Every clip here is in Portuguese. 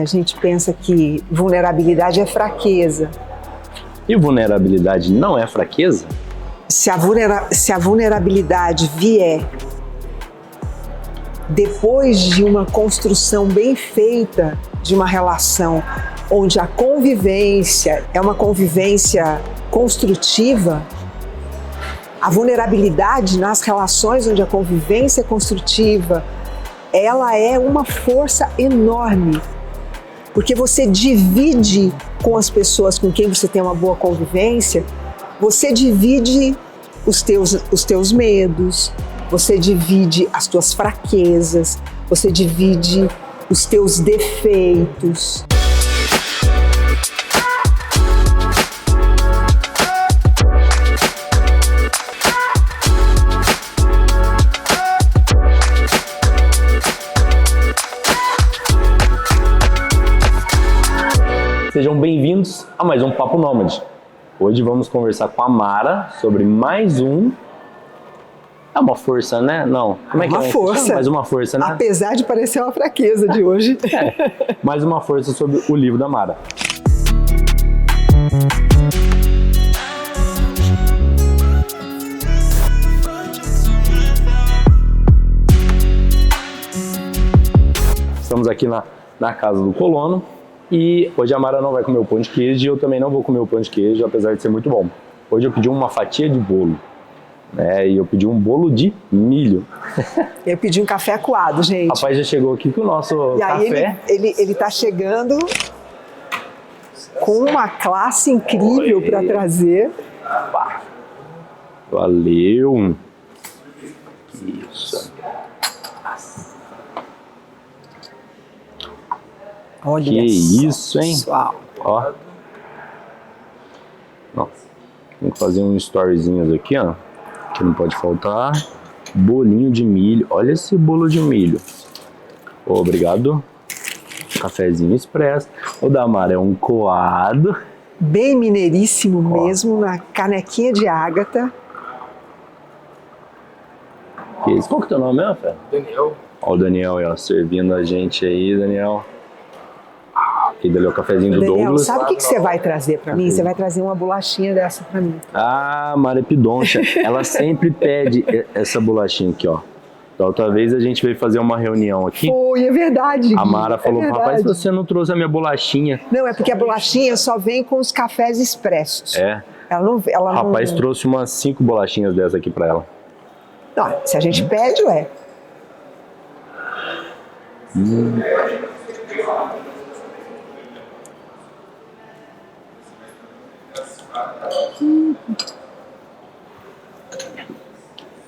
A gente pensa que vulnerabilidade é fraqueza. E vulnerabilidade não é fraqueza? Se a vulnerabilidade vier depois de uma construção bem feita de uma relação onde a convivência é uma convivência construtiva, a vulnerabilidade nas relações onde a convivência é construtiva, ela é uma força enorme. Porque você divide com as pessoas com quem você tem uma boa convivência, você divide os teus medos, você divide as tuas fraquezas, você divide os teus defeitos. Sejam bem-vindos a mais um Papo Nômade. Hoje vamos conversar com a Mara sobre mais um... É uma força, né? Não. Como é que uma força. Mais uma força, né? Apesar de parecer uma fraqueza de hoje. Mais uma força sobre o livro da Mara. Estamos aqui na casa do colono. E hoje a Mara não vai comer o pão de queijo e eu também não vou comer o pão de queijo, apesar de ser muito bom. Hoje eu pedi uma fatia de bolo, né? E eu pedi um bolo de milho. Eu pedi um café coado, gente. Rapaz, já chegou aqui com o nosso café. Aí ele tá chegando com uma classe incrível para trazer. Opa. Valeu! Isso. Olha que isso, hein? Pessoal. Ó. Não. Tem que fazer uns storyzinhos aqui, ó. Que não pode faltar. Bolinho de milho. Olha esse bolo de milho. Obrigado. Cafezinho expresso. O da Mara é um coado. Bem mineiríssimo mesmo, na canequinha de ágata. Que isso? Qual que é o teu nome mesmo, Fé? Daniel. Ó, o Daniel, ó, servindo a gente aí, Daniel. Aqui dali é o cafezinho do Daniel, Douglas. sabe o que você vai trazer pra mim? Você vai trazer uma bolachinha dessa pra mim. Ah, Mara Pidoncha, ela sempre pede essa bolachinha aqui, ó. Da outra vez a gente veio fazer uma reunião aqui. Foi, é verdade. A Mara falou, rapaz, você não trouxe a minha bolachinha. Não, é porque a bolachinha só vem com os cafés expressos. É. Ela rapaz, trouxe umas 5 bolachinhas dessa aqui pra ela. Não, se a gente pede, ué.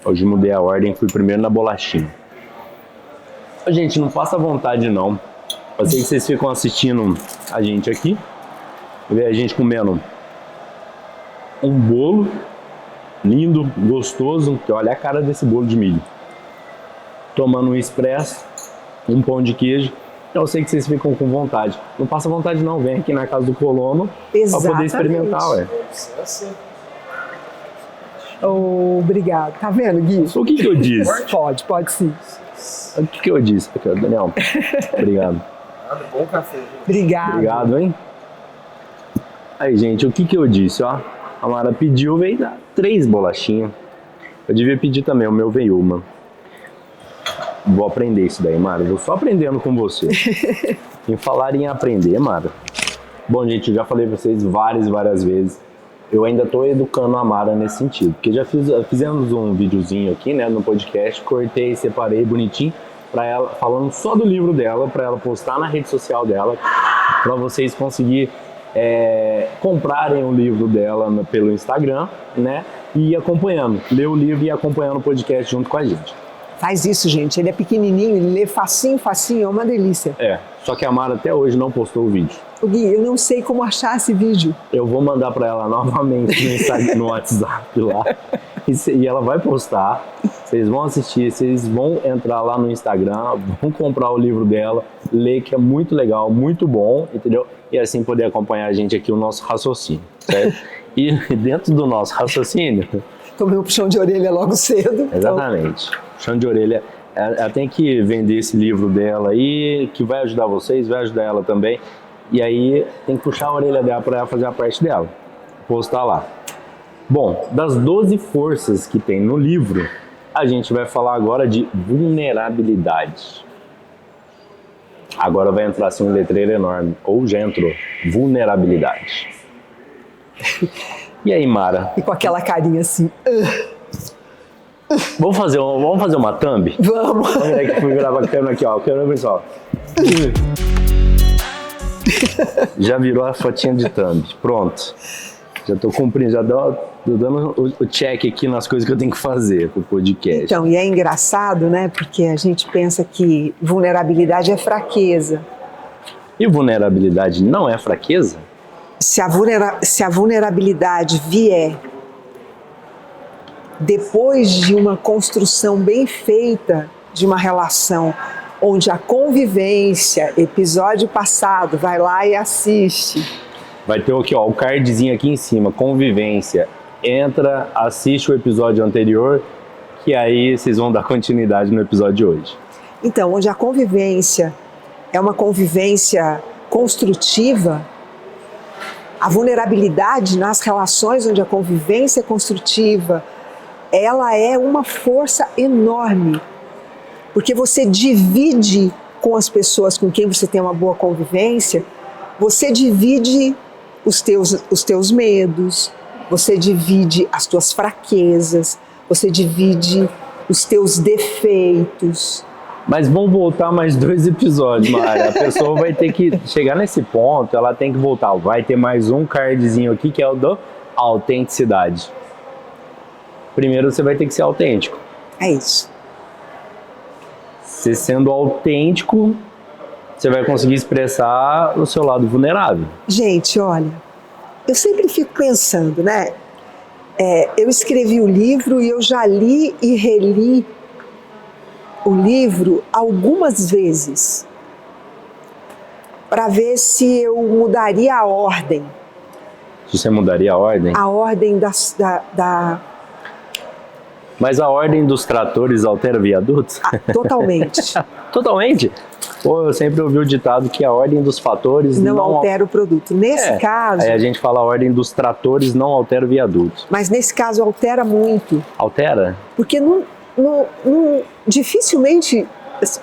Hoje mudei a ordem, fui primeiro na bolachinha. Gente, não passa vontade não. Eu sei que vocês ficam assistindo a gente aqui, ver a gente comendo um bolo lindo, gostoso, que olha a cara desse bolo de milho. Tomando um expresso, um pão de queijo. Eu sei que vocês ficam com vontade. Não passa vontade não, vem aqui na casa do colono para poder experimentar, ué. Obrigado. Tá vendo, Gui? O que eu disse? Pode sim. O que eu disse, Daniel? Obrigado. Bom café. Obrigado, hein? Aí, gente, o que eu disse, ó? A Mara pediu, veio dar 3 bolachinhas. Eu devia pedir também, o meu veio uma. Vou aprender isso daí, Mara. Vou só aprendendo com você. Em falar em aprender, Mara. Bom, gente, eu já falei pra vocês várias vezes. Eu ainda tô educando a Mara nesse sentido. Porque já fizemos um videozinho aqui, né, no podcast. Cortei, separei bonitinho pra ela, falando só do livro dela, pra ela postar na rede social dela, pra vocês conseguirem comprarem o livro dela pelo Instagram, né? E ir acompanhando. Ler o livro e ir acompanhando o podcast junto com a gente. Faz isso, gente. Ele é pequenininho, ele lê facinho, é uma delícia. Só que a Mara até hoje não postou o vídeo. Gui, eu não sei como achar esse vídeo. Eu vou mandar pra ela novamente no Instagram, no WhatsApp lá. E ela vai postar. Vocês vão assistir, vocês vão entrar lá no Instagram, vão comprar o livro dela, ler, que é muito legal, muito bom, entendeu? E assim poder acompanhar a gente aqui, o nosso raciocínio, certo? E dentro do nosso raciocínio... Tomei um puxão de orelha logo cedo. Exatamente. Puxão de orelha Ela tem que vender esse livro dela aí, que vai ajudar vocês, vai ajudar ela também. E aí tem que puxar a orelha dela para ela fazer a parte dela. Postar lá. Bom, das 12 forças que tem no livro, a gente vai falar agora de vulnerabilidade. Agora vai entrar assim um letreiro enorme, ou já entrou, vulnerabilidade. E aí, Mara? E com aquela carinha assim. Vamos fazer uma thumb? Vamos! Vamos virar aqui, fui virar a câmera aqui, ó. Câmera pessoal. Já virou a fotinha de thumb. Pronto. Já tô cumprindo, já tô dando o check aqui nas coisas que eu tenho que fazer pro podcast. Então, e é engraçado, né? Porque a gente pensa que vulnerabilidade é fraqueza. E vulnerabilidade não é fraqueza? Se a vulnerabilidade vier depois de uma construção bem feita de uma relação, onde a convivência, episódio passado, vai lá e assiste. Vai ter aqui, ó, o cardzinho aqui em cima, convivência. Entra, assiste o episódio anterior, que aí vocês vão dar continuidade no episódio de hoje. Então, onde a convivência é uma convivência construtiva, a vulnerabilidade nas relações onde a convivência é construtiva, ela é uma força enorme, porque você divide com as pessoas com quem você tem uma boa convivência, você divide os teus medos, você divide as tuas fraquezas, você divide os teus defeitos. Mas vamos voltar mais 2 episódios, Mara. A pessoa vai ter que chegar nesse ponto, ela tem que voltar. Vai ter mais um cardzinho aqui que é o da autenticidade. Primeiro você vai ter que ser autêntico. É isso. Você sendo autêntico, você vai conseguir expressar o seu lado vulnerável. Gente, olha, eu sempre fico pensando, né? Eu escrevi o livro e eu já li e reli o livro algumas vezes para ver se eu mudaria a ordem. Se você mudaria a ordem? A ordem Mas a ordem dos tratores altera viadutos? Totalmente. Totalmente? Pô, eu sempre ouvi o ditado que a ordem dos fatores não altera o produto. Nesse caso... Aí a gente fala a ordem dos tratores não altera o viaduto. Mas nesse caso altera muito. Altera? Porque dificilmente,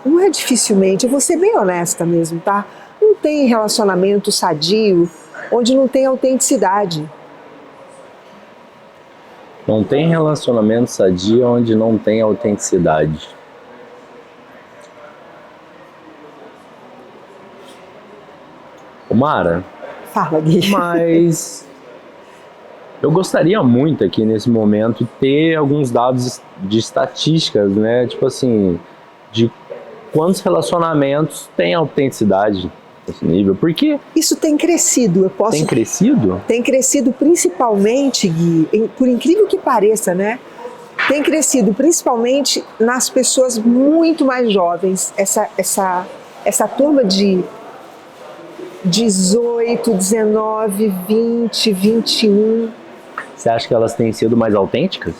não é dificilmente, eu vou ser bem honesta mesmo, tá? Não tem relacionamento sadio onde não tem autenticidade. Não tem relacionamento sadio onde não tem autenticidade. Ô Mara, fala, Gui. Mas eu gostaria muito aqui nesse momento ter alguns dados de estatísticas, né? Tipo assim, de quantos relacionamentos têm autenticidade nesse nível. Porque isso tem crescido. Tem crescido? Tem crescido principalmente, Gui, por incrível que pareça, né? Tem crescido principalmente nas pessoas muito mais jovens. Essa turma de 18, 19, 20, 21. Você acha que elas têm sido mais autênticas?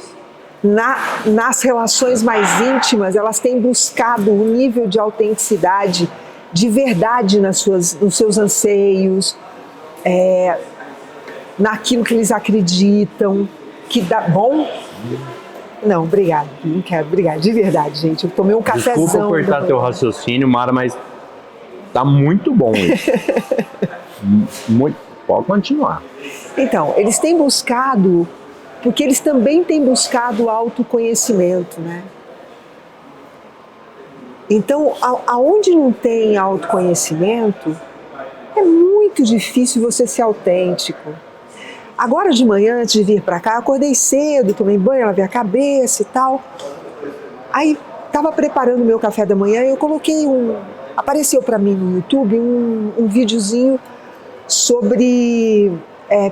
Nas relações mais íntimas, elas têm buscado um nível de autenticidade, de verdade nos seus anseios, naquilo que eles acreditam, que dá bom. Não, obrigado, não quero, obrigado, de verdade, gente. Eu tomei um cafezão. Desculpa cortar teu raciocínio, Mara, mas tá muito bom isso. Pode continuar. Então, eles têm buscado, porque eles também têm buscado autoconhecimento, né? Então, aonde não tem autoconhecimento, é muito difícil você ser autêntico. Agora de manhã, antes de vir para cá, eu acordei cedo, tomei banho, lavei a cabeça e tal. Aí, estava preparando o meu café da manhã e eu coloquei apareceu para mim no YouTube um videozinho sobre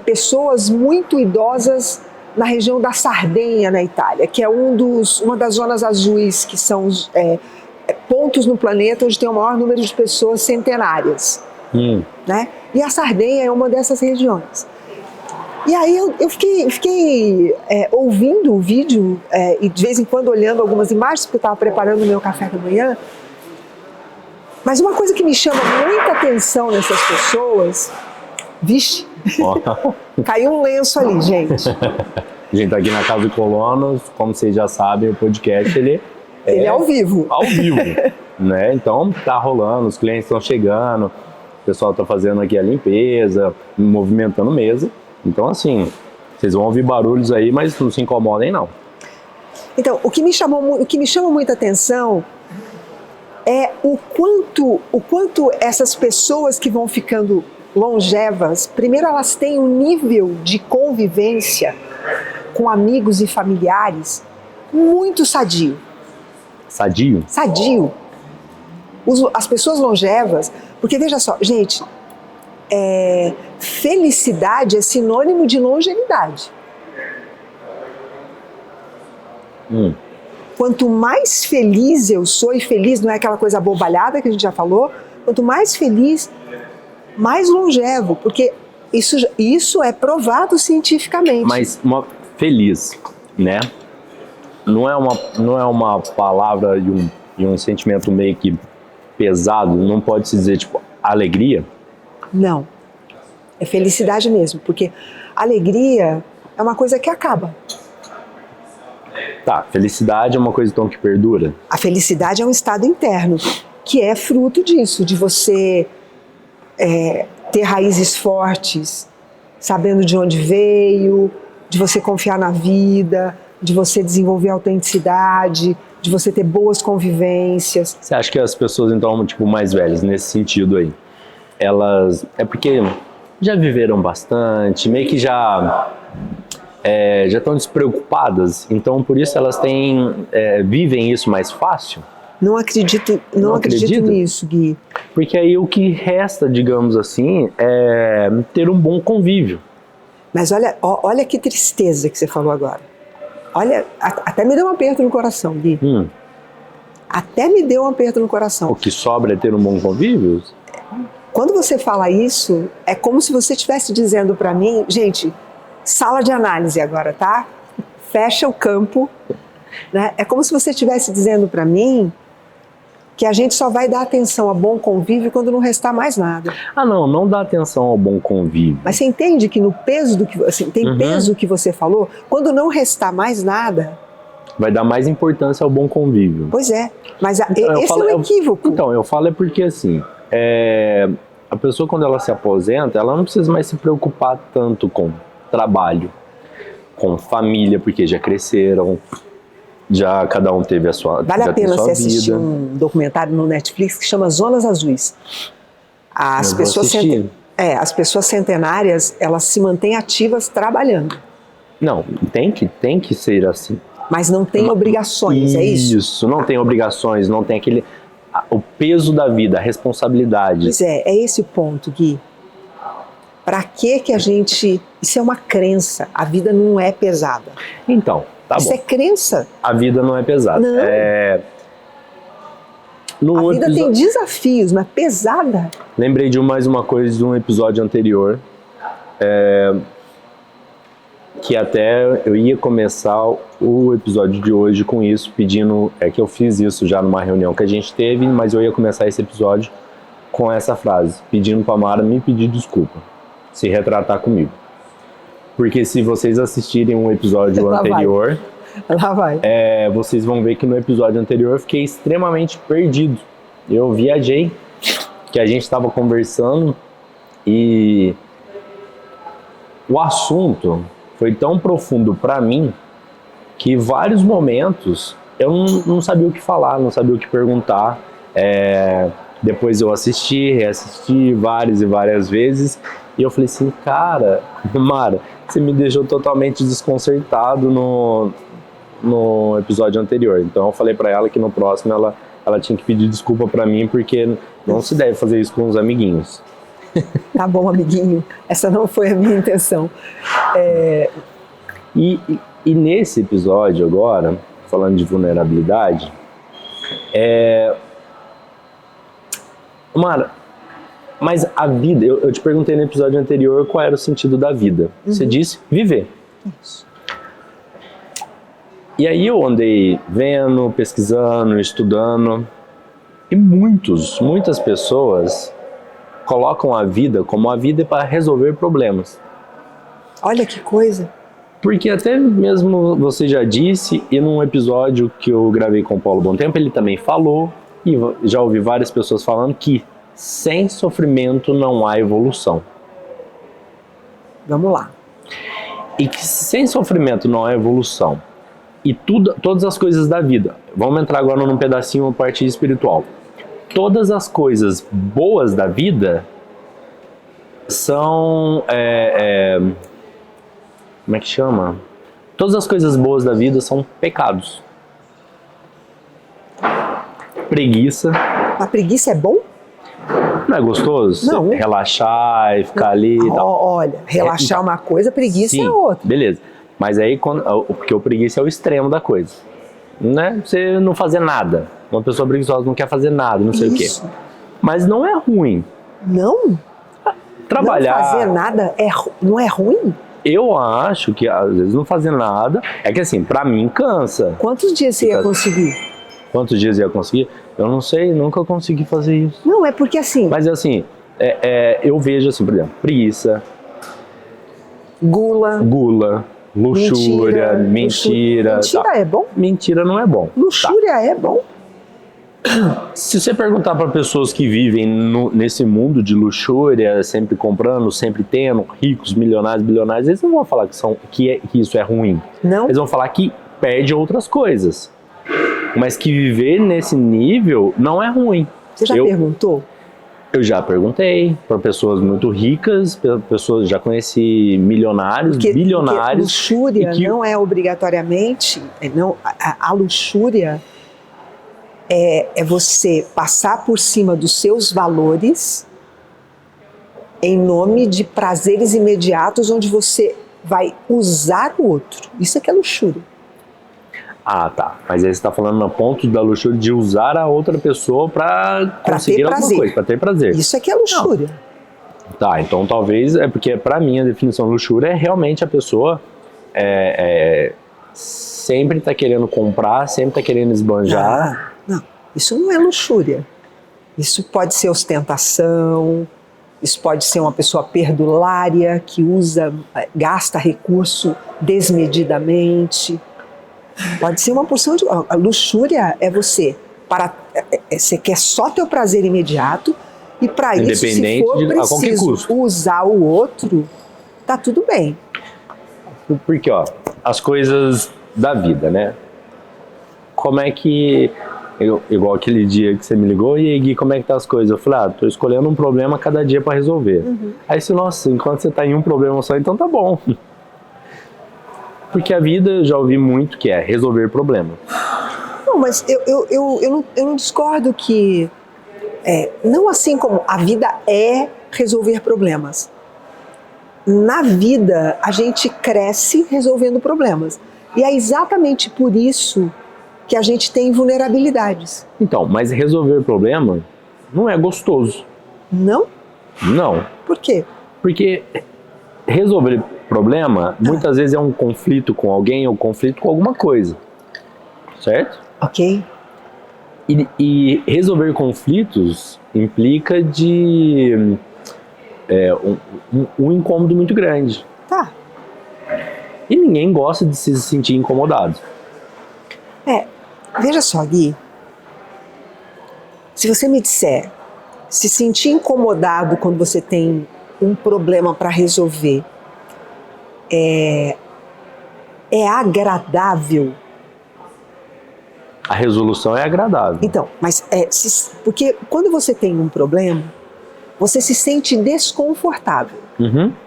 pessoas muito idosas na região da Sardenha, na Itália, que é uma das zonas azuis, que são pontos no planeta onde tem o maior número de pessoas centenárias. Né? E a Sardenha é uma dessas regiões. E aí eu fiquei ouvindo o vídeo e de vez em quando olhando algumas imagens, porque eu estava preparando o meu café da manhã. Mas uma coisa que me chama muita atenção nessas pessoas... Vixe, caiu um lenço ali, gente. A gente tá aqui na Casa de Colonos, como vocês já sabem, o podcast ele é ao vivo. Ao vivo, né? Então tá rolando, os clientes estão chegando, o pessoal tá fazendo aqui a limpeza, movimentando mesa. Então assim, vocês vão ouvir barulhos aí, mas não se incomodem não. Então, o que me chama muita atenção é o quanto essas pessoas que vão ficando longevas, primeiro elas têm um nível de convivência com amigos e familiares muito sadio. Sadio? Sadio. As pessoas longevas, porque veja só, gente, felicidade é sinônimo de longevidade. Quanto mais feliz eu sou, e feliz não é aquela coisa abobalhada que a gente já falou, quanto mais feliz, mais longevo, porque isso é provado cientificamente. Mas feliz, né? Não é uma palavra e um sentimento meio que pesado, não pode se dizer tipo alegria? Não, é felicidade mesmo, porque alegria é uma coisa que acaba. Tá, felicidade é uma coisa então que perdura? A felicidade é um estado interno, que é fruto disso, de você ter raízes fortes, sabendo de onde veio, de você confiar na vida, de você desenvolver autenticidade, de você ter boas convivências. Você acha que as pessoas então, tipo, mais velhas, nesse sentido aí, elas... É porque já viveram bastante, meio que já estão despreocupadas, então por isso elas vivem isso mais fácil? Não acredito nisso, Gui. Porque aí o que resta, digamos assim, é ter um bom convívio. Mas olha que tristeza que você falou agora. Olha, até me deu um aperto no coração, Gui. Até me deu um aperto no coração. O que sobra é ter um bom convívio? Quando você fala isso, é como se você estivesse dizendo para mim, gente, sala de análise agora, tá? Fecha o campo, né? É como se você estivesse dizendo para mim que a gente só vai dar atenção a bom convívio quando não restar mais nada. Ah, não dá atenção ao bom convívio. Mas você entende que no peso do que assim, tem peso que você falou, quando não restar mais nada, vai dar mais importância ao bom convívio. Pois é, mas esse é o equívoco. Então, eu falo porque assim, a pessoa quando ela se aposenta, ela não precisa mais se preocupar tanto com trabalho, com família, porque já cresceram, já cada um teve a sua vida. Vale a pena você assistir um documentário no Netflix que chama Zonas Azuis. As pessoas centenárias, elas se mantêm ativas trabalhando. Não, tem que ser assim. Mas não tem obrigações, é isso? Isso, não tem obrigações, não tem o peso da vida, a responsabilidade. Pois é esse o ponto, Gui. Para que a gente... Isso é uma crença, a vida não é pesada. Então, tá isso bom. É crença. A vida não é pesada. Não. A vida tem desafios, mas pesada. Lembrei de mais uma coisa de um episódio anterior, que até eu ia começar o episódio de hoje com isso, pedindo, que eu fiz isso já numa reunião que a gente teve, mas eu ia começar esse episódio com essa frase, pedindo pra Mara me pedir desculpa, se retratar comigo. Porque se vocês assistirem um episódio anterior, vocês vão ver que no episódio anterior eu fiquei extremamente perdido. Eu viajei, que a gente estava conversando e o assunto foi tão profundo para mim que vários momentos eu não sabia o que falar, não sabia o que perguntar. Depois eu reassisti várias e várias vezes e eu falei assim, cara, Mara, você me deixou totalmente desconcertado no episódio anterior. Então eu falei para ela que no próximo ela tinha que pedir desculpa para mim, porque não se deve fazer isso com os amiguinhos. Tá bom, amiguinho, essa não foi a minha intenção. E nesse episódio agora, falando de vulnerabilidade, Mara, Mas a vida, eu te perguntei no episódio anterior qual era o sentido da vida. Você disse viver. Isso. E aí eu andei vendo, pesquisando, estudando, e muitas pessoas colocam a vida como a vida para resolver problemas. Olha que coisa. Porque até mesmo você já disse, e num episódio que eu gravei com o Paulo Bontempo, ele também falou, e já ouvi várias pessoas falando que sem sofrimento não há evolução. Vamos lá. E que sem sofrimento não há evolução. E todas as coisas da vida. Vamos entrar agora num pedacinho, uma parte espiritual. Todas as coisas boas da vida são... como é que chama? Todas as coisas boas da vida são pecados. Preguiça. A preguiça é bom? Não é gostoso? Não. Relaxar e ficar ali e tal. Olha, relaxar é uma coisa, preguiça Sim, é outra. beleza. Mas aí, porque o preguiça é o extremo da coisa. Né? Você não fazer nada. Uma pessoa preguiçosa não quer fazer nada, não sei Isso. o quê. Mas não é ruim. Não? Trabalhar... Não fazer nada não é ruim? Eu acho que, às vezes, não fazer nada... É que, assim, pra mim, cansa. Quantos dias você ia conseguir? Quantos dias eu ia conseguir? Eu não sei, nunca consegui fazer isso. Não, é porque assim... Mas, assim, eu vejo, assim, por exemplo, preguiça... Gula... Luxúria, mentira. Mentira tá. é bom? Mentira não é bom. Luxúria é bom? Se você perguntar para pessoas que vivem nesse mundo de luxúria, sempre comprando, sempre tendo, ricos, milionários, bilionários, eles não vão falar que isso é ruim. Não? Eles vão falar que perde outras coisas. Mas que viver nesse nível não é ruim. Você já perguntou? Eu já perguntei para pessoas muito ricas, pessoas, já conheci milionários, bilionários. Porque luxúria não é obrigatoriamente, a luxúria é você passar por cima dos seus valores em nome de prazeres imediatos onde você vai usar o outro. Isso é que é luxúria. Ah, tá. Mas aí você está falando no ponto da luxúria de usar a outra pessoa para conseguir alguma coisa, para ter prazer. Isso é que é luxúria. Não. Tá, então talvez é porque para mim a definição de luxúria é realmente a pessoa sempre tá querendo comprar, sempre tá querendo esbanjar. Não, isso não é luxúria. Isso pode ser ostentação, isso pode ser uma pessoa perdulária que gasta recurso desmedidamente. Pode ser uma porção de... A luxúria é você quer só teu prazer imediato e para isso, se for preciso usar o outro, tá tudo bem. Porque, ó, as coisas da vida, né? Como é que... igual aquele dia que você me ligou, e aí, Gui, como é que tá as coisas? Eu falei, tô escolhendo um problema cada dia para resolver. Aí você, nossa, enquanto você tá em um problema só, então tá bom. Porque a vida, eu já ouvi muito que é resolver problema. Não, mas eu não discordo que... não assim como a vida é resolver problemas. Na vida, a gente cresce resolvendo problemas. E é exatamente por isso que a gente tem vulnerabilidades. Então, mas resolver problema não é gostoso. Não? Não. Por quê? Porque resolver problema, muitas vezes é um conflito com alguém ou conflito com alguma coisa, certo? Ok. E resolver conflitos implica de um incômodo muito grande. Tá. E ninguém gosta de se sentir incomodado. Veja só, Gui. Se você me disser, se sentir incomodado quando você tem um problema para resolver, é agradável? A resolução é agradável. Então, mas porque quando você tem um problema, você se sente desconfortável.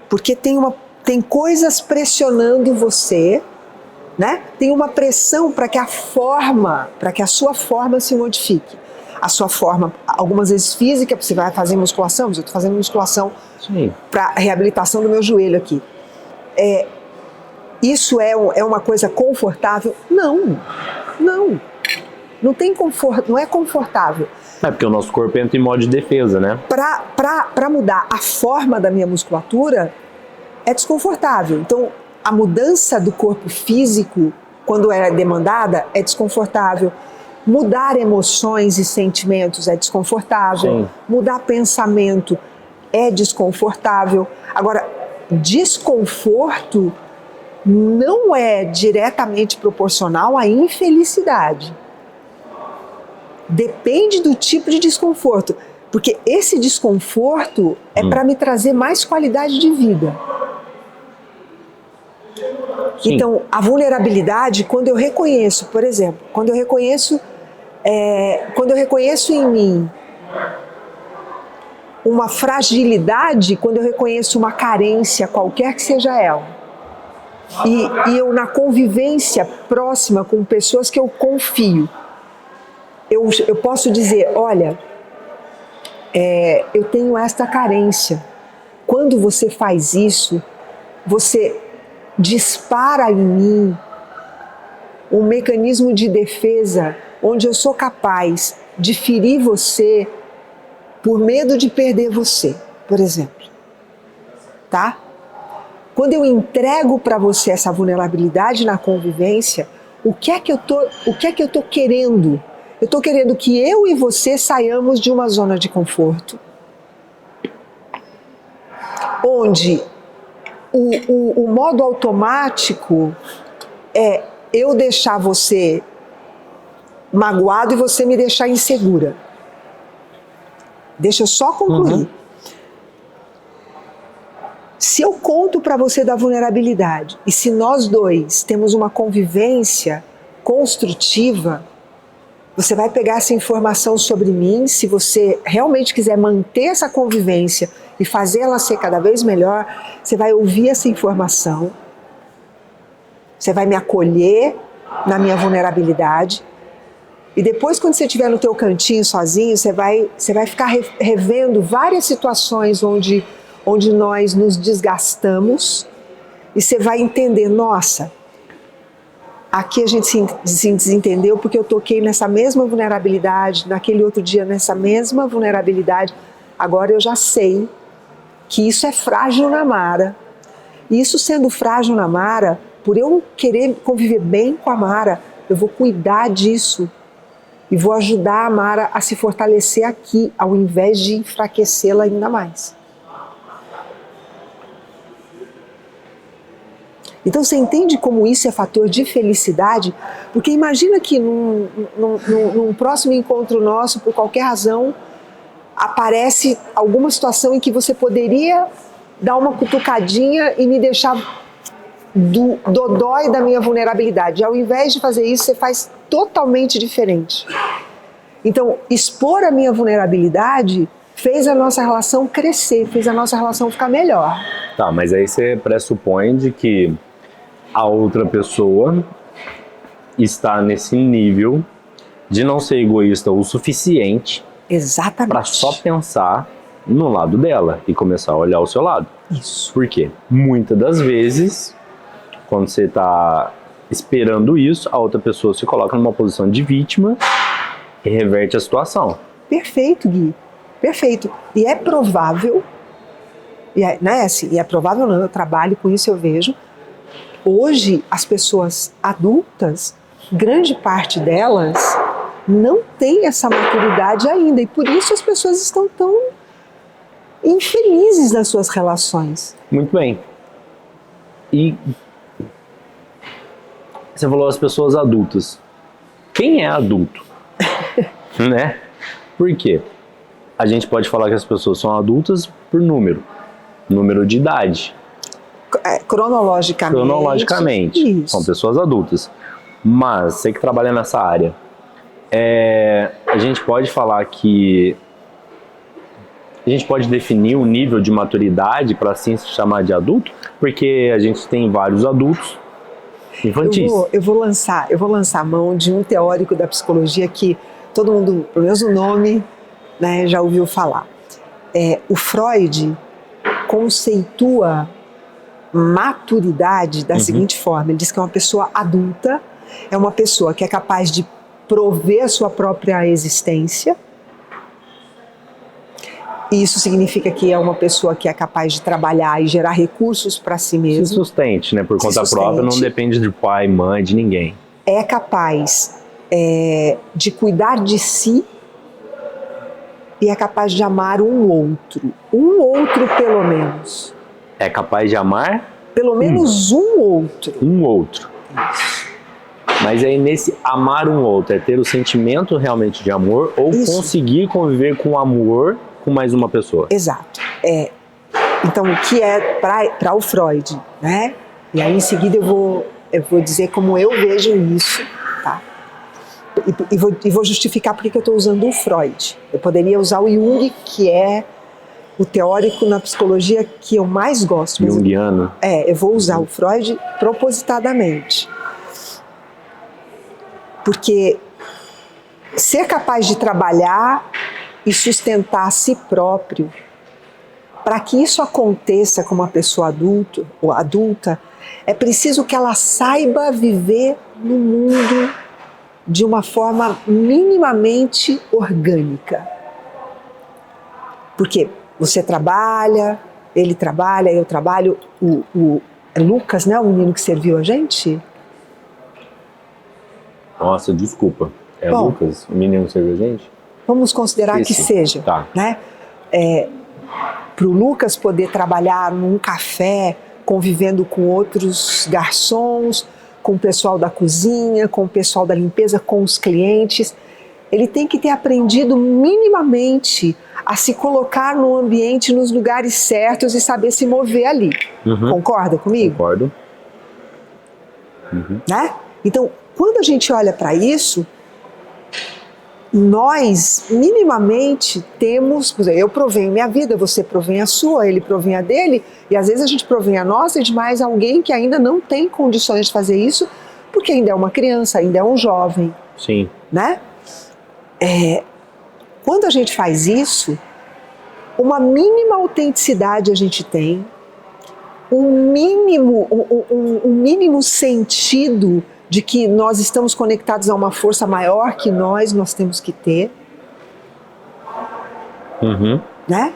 Porque tem coisas pressionando você, né? Tem uma pressão para que a sua forma se modifique. A sua forma, algumas vezes física, você vai fazer musculação, eu estou fazendo musculação para reabilitação do meu joelho aqui. Isso é uma coisa confortável? Não. Não tem conforto, não é confortável. É porque o nosso corpo entra em modo de defesa, né? Para mudar a forma da minha musculatura, é desconfortável. Então, a mudança do corpo físico, quando é demandada, é desconfortável. Mudar emoções e sentimentos é desconfortável. Sim. Mudar pensamento é desconfortável. Agora, desconforto não é diretamente proporcional à infelicidade. Depende do tipo de desconforto, porque esse desconforto é para me trazer mais qualidade de vida. Sim. Então, a vulnerabilidade, quando eu reconheço, por exemplo, quando eu reconheço em mim uma fragilidade, quando eu reconheço uma carência, qualquer que seja ela, e eu na convivência próxima com pessoas que eu confio, eu posso dizer, olha, eu tenho esta carência. Quando você faz isso, você dispara em mim um mecanismo de defesa onde eu sou capaz de ferir você por medo de perder você, por exemplo. Tá? Quando eu entrego para você essa vulnerabilidade na convivência, o que é que eu tô querendo? Eu estou querendo que eu e você saiamos de uma zona de conforto, onde o modo automático é eu deixar você magoado e você me deixar insegura. Deixa eu só concluir. Se eu conto para você da vulnerabilidade e se nós dois temos uma convivência construtiva, você vai pegar essa informação sobre mim. Se você realmente quiser manter essa convivência e fazer ela ser cada vez melhor, você vai ouvir essa informação, você vai me acolher na minha vulnerabilidade e depois, quando você estiver no teu cantinho sozinho, você vai ficar revendo várias situações onde nós nos desgastamos e você vai entender, nossa, aqui a gente se desentendeu porque eu toquei nessa mesma vulnerabilidade, naquele outro dia nessa mesma vulnerabilidade. Agora eu já sei que isso é frágil na Mara. E isso sendo frágil na Mara, por eu querer conviver bem com a Mara, eu vou cuidar disso e vou ajudar a Mara a se fortalecer aqui, ao invés de enfraquecê-la ainda mais. Então você entende como isso é fator de felicidade? Porque imagina que num próximo encontro nosso, por qualquer razão, aparece alguma situação em que você poderia dar uma cutucadinha e me deixar do dodói da minha vulnerabilidade. E ao invés de fazer isso, você faz totalmente diferente. Então, expor a minha vulnerabilidade fez a nossa relação crescer, fez a nossa relação ficar melhor. Tá, mas aí você pressupõe de que a outra pessoa está nesse nível de não ser egoísta o suficiente para só pensar no lado dela e começar a olhar o seu lado. Isso. Por quê? Muitas das vezes, quando você está esperando isso, a outra pessoa se coloca numa posição de vítima e reverte a situação. Perfeito, Gui. Perfeito. E é provável, é provável não, eu trabalho com isso, eu vejo. Hoje, as pessoas adultas, grande parte delas não tem essa maturidade ainda. E por isso as pessoas estão tão infelizes nas suas relações. Muito bem. E você falou as pessoas adultas. Quem é adulto? Né? Por quê? A gente pode falar que as pessoas são adultas por número de idade. Cronologicamente, isso. São pessoas adultas. Mas você que trabalha nessa área, a gente pode falar que a gente pode definir um nível de maturidade para assim se chamar de adulto, porque a gente tem vários adultos infantis. Eu vou lançar a mão de um teórico da psicologia que todo mundo, pelo menos o nome, né, já ouviu falar. O Freud conceitua maturidade da seguinte forma: ele diz que é uma pessoa adulta, é uma pessoa que é capaz de prover a sua própria existência, E isso significa que é uma pessoa que é capaz de trabalhar e gerar recursos para si mesmo. Se sustente, né? Por conta própria, não depende de pai, mãe, de ninguém. É capaz de cuidar de si e é capaz de amar um outro. Um outro, pelo menos. É capaz de amar? Pelo menos um outro. Um outro. Mas aí nesse amar um outro, é ter o sentimento realmente de amor ou conseguir conviver com amor com mais uma pessoa? Exato. Então, o que é para o Freud, né? E aí em seguida eu vou dizer como eu vejo isso, tá? E vou justificar porque eu estou usando o Freud. Eu poderia usar o Jung, que é o teórico na psicologia que eu mais gosto. Jungiano. Eu vou usar o Freud propositadamente. Porque ser capaz de trabalhar e sustentar a si próprio, para que isso aconteça com uma pessoa adulta, é preciso que ela saiba viver no mundo de uma forma minimamente orgânica. Porque você trabalha, ele trabalha, eu trabalho. É Lucas, né, o menino que serviu a gente? Nossa, desculpa. Bom, Lucas, o menino que serviu a gente? Vamos considerar que seja. Tá. Né? Para o Lucas poder trabalhar num café, convivendo com outros garçons, com o pessoal da cozinha, com o pessoal da limpeza, com os clientes, ele tem que ter aprendido minimamente a se colocar no ambiente, nos lugares certos e saber se mover ali. Concorda comigo? Concordo. Né? Então, quando a gente olha para isso, nós minimamente temos, por exemplo, eu provenho minha vida, você provém a sua, ele provém a dele, e às vezes a gente provém a nossa e de mais alguém que ainda não tem condições de fazer isso, porque ainda é uma criança, ainda é um jovem. Sim. Né? Quando a gente faz isso, uma mínima autenticidade a gente tem, um mínimo sentido de que nós estamos conectados a uma força maior que nós temos que ter. Né?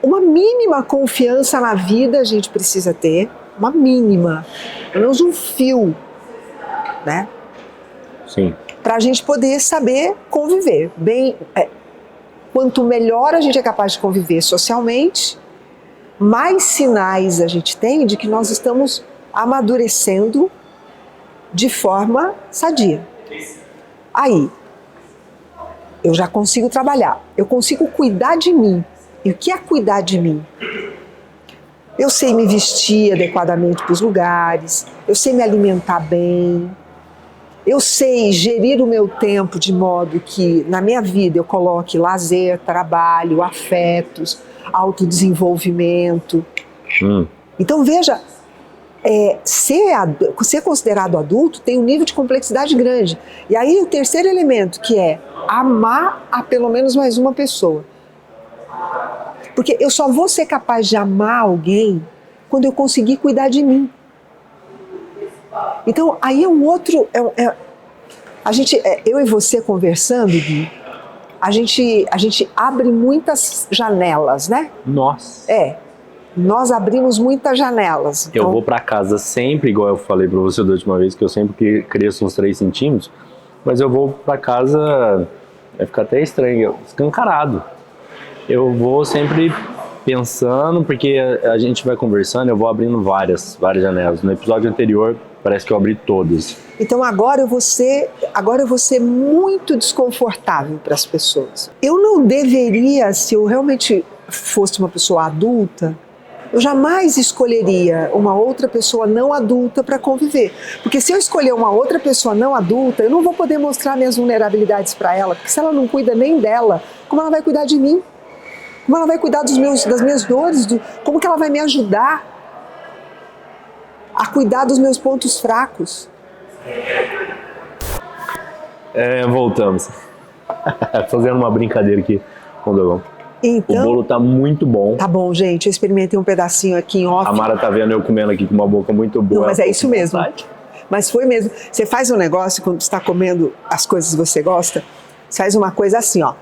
Uma mínima confiança na vida a gente precisa ter, uma mínima, pelo menos um fio, né? Sim. Para a gente poder saber conviver. Quanto melhor a gente é capaz de conviver socialmente, mais sinais a gente tem de que nós estamos amadurecendo de forma sadia. Aí, eu já consigo trabalhar, eu consigo cuidar de mim. E o que é cuidar de mim? Eu sei me vestir adequadamente para os lugares, eu sei me alimentar bem, eu sei gerir o meu tempo de modo que na minha vida eu coloque lazer, trabalho, afetos, autodesenvolvimento. Então veja, ser considerado adulto tem um nível de complexidade grande. E aí o terceiro elemento, que é amar a pelo menos mais uma pessoa. Porque eu só vou ser capaz de amar alguém quando eu conseguir cuidar de mim. Então aí é um outro... eu e você conversando, Gui, a gente abre muitas janelas, né? Nossa. Nós abrimos muitas janelas. Então, eu vou pra casa sempre, igual eu falei pra você da última vez, que eu sempre cresço uns 3 centímetros, mas eu vou pra casa, vai ficar até estranho, escancarado. Eu vou sempre pensando, porque a gente vai conversando, eu vou abrindo várias janelas. No episódio anterior, parece que eu abri todas. Então agora eu vou ser muito desconfortável para as pessoas. Eu não deveria, se eu realmente fosse uma pessoa adulta, eu jamais escolheria uma outra pessoa não adulta para conviver. Porque se eu escolher uma outra pessoa não adulta, eu não vou poder mostrar minhas vulnerabilidades para ela, porque se ela não cuida nem dela, como ela vai cuidar de mim? Como ela vai cuidar das minhas dores? Como que ela vai me ajudar a cuidar dos meus pontos fracos? Voltamos. Fazendo uma brincadeira aqui com o Dogão. Então, o bolo tá muito bom. Tá bom, gente. Eu experimentei um pedacinho aqui em off. A Mara tá vendo eu comendo aqui com uma boca muito boa. Não, mas é isso mesmo. Mas foi mesmo. Você faz um negócio, quando você está comendo as coisas que você gosta, você faz uma coisa assim, ó.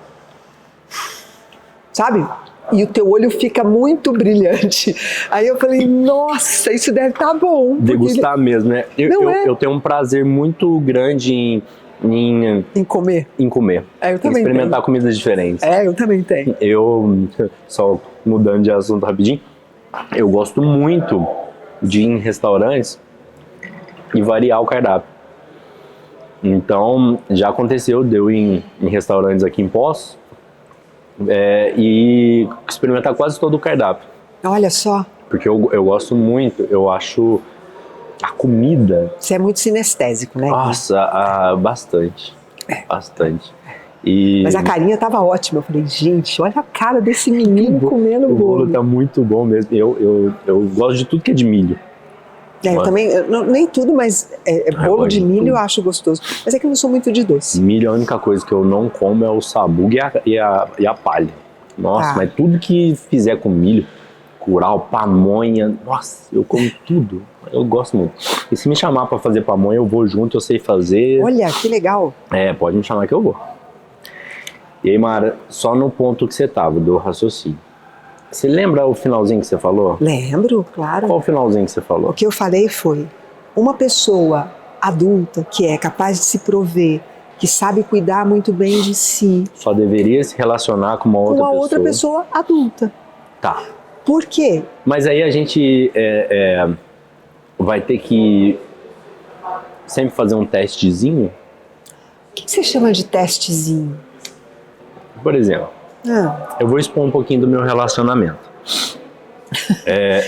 Sabe? e o teu olho fica muito brilhante. Aí eu falei, nossa, isso deve estar bom. Degustar mesmo, né? Não Eu tenho um prazer muito grande em comer. em comer. Eu também experimentar tenho. comidas diferentes. Eu também tenho. Eu, só mudando de assunto rapidinho, eu gosto muito de ir em restaurantes e variar o cardápio. Então, já aconteceu de eu ir em restaurantes aqui em Poços e experimentar quase todo o cardápio. Olha só. Porque eu gosto muito, eu acho a comida... Você é muito sinestésico, né? Nossa, bastante. Bastante. Mas a carinha tava ótima. Eu falei, gente, olha a cara desse menino comendo o bolo. bolo tá muito bom mesmo. Eu gosto de tudo que é de milho. Eu também, nem tudo, mas bolo de milho tudo. eu acho gostoso. Mas é que eu não sou muito de doce. Milho, a única coisa que eu não como é o sabugo e a palha. Nossa, mas tudo que fizer com milho, curau, pamonha, nossa, eu como tudo. Eu gosto muito. E se me chamar pra fazer pamonha, eu vou junto, eu sei fazer. Olha, que legal. Pode me chamar que eu vou. E aí, Mara, só no ponto que você tava, do raciocínio. Você lembra o finalzinho que você falou? Lembro, claro. Qual o finalzinho que você falou? O que eu falei foi, uma pessoa adulta que é capaz de se prover, que sabe cuidar muito bem de si, Só deveria se relacionar com uma outra pessoa adulta. Tá. Por quê? Mas aí a gente vai ter que sempre fazer um testezinho? O que você chama de testezinho? Por exemplo, eu vou expor um pouquinho do meu relacionamento.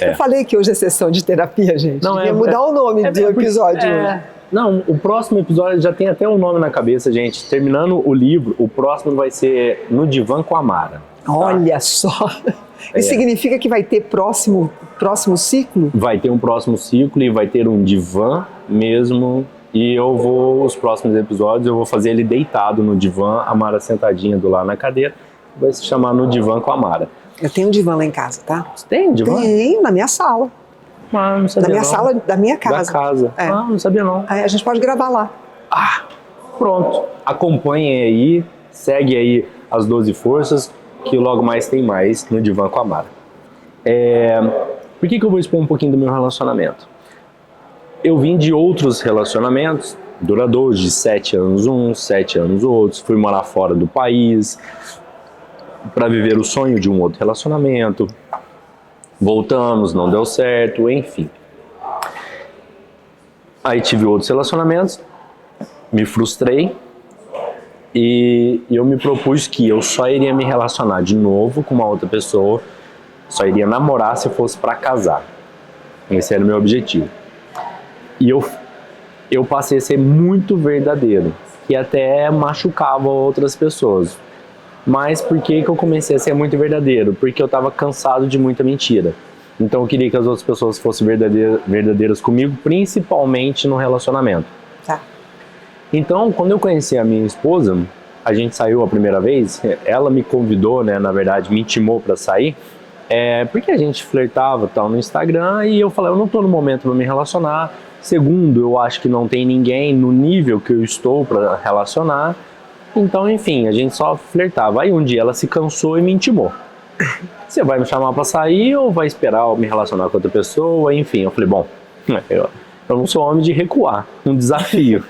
Eu falei que hoje é sessão de terapia, gente. Não, Devia mudar o nome do episódio hoje. Não, o próximo episódio já tem até o nome na cabeça, gente. Terminando o livro, o próximo vai ser No Divã com a Mara. Tá? Olha só! Isso significa que vai ter próximo ciclo? Vai ter um próximo ciclo e vai ter um divã mesmo. E os próximos episódios, eu vou fazer ele deitado no divã, a Mara sentadinha do lado na cadeira. Vai se chamar No Divã com a Mara. Eu tenho um divã lá em casa, tá? Você tem divã? Tenho, na minha sala. Não sabia na minha não. sala da minha casa. Da casa. Não sabia não. A gente pode gravar lá. Pronto. Acompanhem aí, segue aí as 12 forças, que logo mais tem mais no Divã com a Mara. Por que eu vou expor um pouquinho do meu relacionamento? Eu vim de outros relacionamentos duradouros, de 7 anos uns, 7 anos outros. Fui morar fora do país para viver o sonho de um outro relacionamento. Voltamos, não deu certo, enfim. Aí tive outros relacionamentos, me frustrei e eu me propus que eu só iria me relacionar de novo com uma outra pessoa, só iria namorar se fosse para casar. Esse era o meu objetivo. E eu passei a ser muito verdadeiro, que até machucava outras pessoas. Mas por que eu comecei a ser muito verdadeiro? Porque eu estava cansado de muita mentira. Então eu queria que as outras pessoas fossem verdadeiras comigo, principalmente no relacionamento. Tá. Então, quando eu conheci a minha esposa, a gente saiu a primeira vez, ela me convidou, né, na verdade, me intimou para sair, porque a gente flertava tal no Instagram e eu falei, eu não estou no momento para me relacionar. Segundo, eu acho que não tem ninguém no nível que eu estou para relacionar. Então, enfim, a gente só flertava. Aí um dia ela se cansou e me intimou. Você vai me chamar para sair ou vai esperar eu me relacionar com outra pessoa? Enfim, eu falei, bom, eu não sou homem de recuar, um desafio.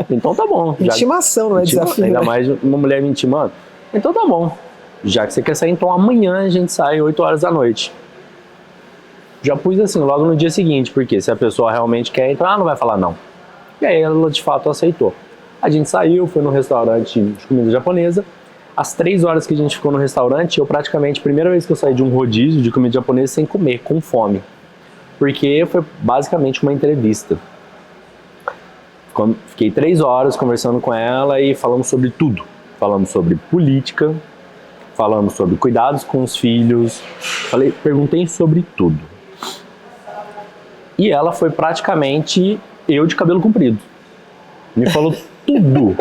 Então tá bom. Intimação, não é desafio. Ainda mais uma mulher me intimando. Então tá bom. Já que você quer sair, então amanhã a gente sai 8 horas da noite. Já pus assim, logo no dia seguinte, porque se a pessoa realmente quer, então ela não vai falar não. E aí ela de fato aceitou. A gente saiu, foi no restaurante de comida japonesa. Às 3 horas que a gente ficou no restaurante, eu praticamente, primeira vez que eu saí de um rodízio de comida japonesa sem comer, com fome. Porque foi basicamente uma entrevista. Fiquei 3 horas conversando com ela e falamos sobre tudo. Falamos sobre política, falamos sobre cuidados com os filhos, perguntei sobre tudo. E ela foi praticamente eu de cabelo comprido. Me falou tudo.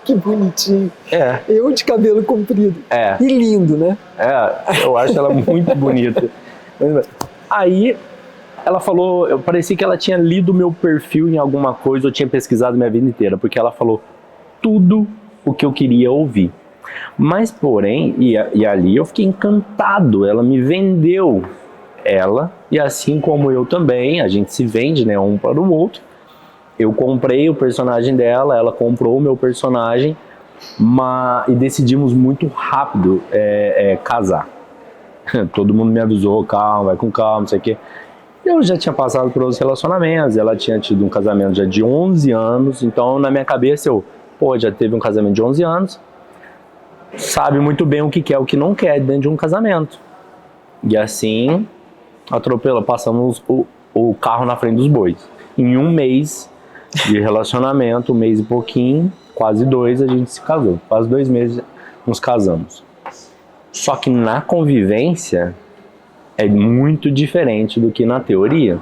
Que bonitinho. É. Eu de cabelo comprido. É. E lindo, né? É, eu acho ela muito bonita. Aí ela falou, parecia que ela tinha lido o meu perfil em alguma coisa, eu tinha pesquisado minha vida inteira, porque ela falou tudo o que eu queria ouvir. Mas, porém, e ali eu fiquei encantado, ela me vendeu ela, e assim como eu também, a gente se vende, né, um para o outro. Eu comprei o personagem dela, ela comprou o meu personagem, e decidimos muito rápido casar. Todo mundo me avisou, calma, vai com calma, não sei o quê. Eu já tinha passado por outros relacionamentos, ela tinha tido um casamento já de 11 anos, então na minha cabeça já teve um casamento de 11 anos, sabe muito bem o que quer, o que não quer dentro de um casamento. E assim, passamos o carro na frente dos bois. Em um mês de relacionamento, um mês e pouquinho, quase 2, a gente se casou. Quase 2 meses nos casamos. Só que na convivência é muito diferente do que na teoria.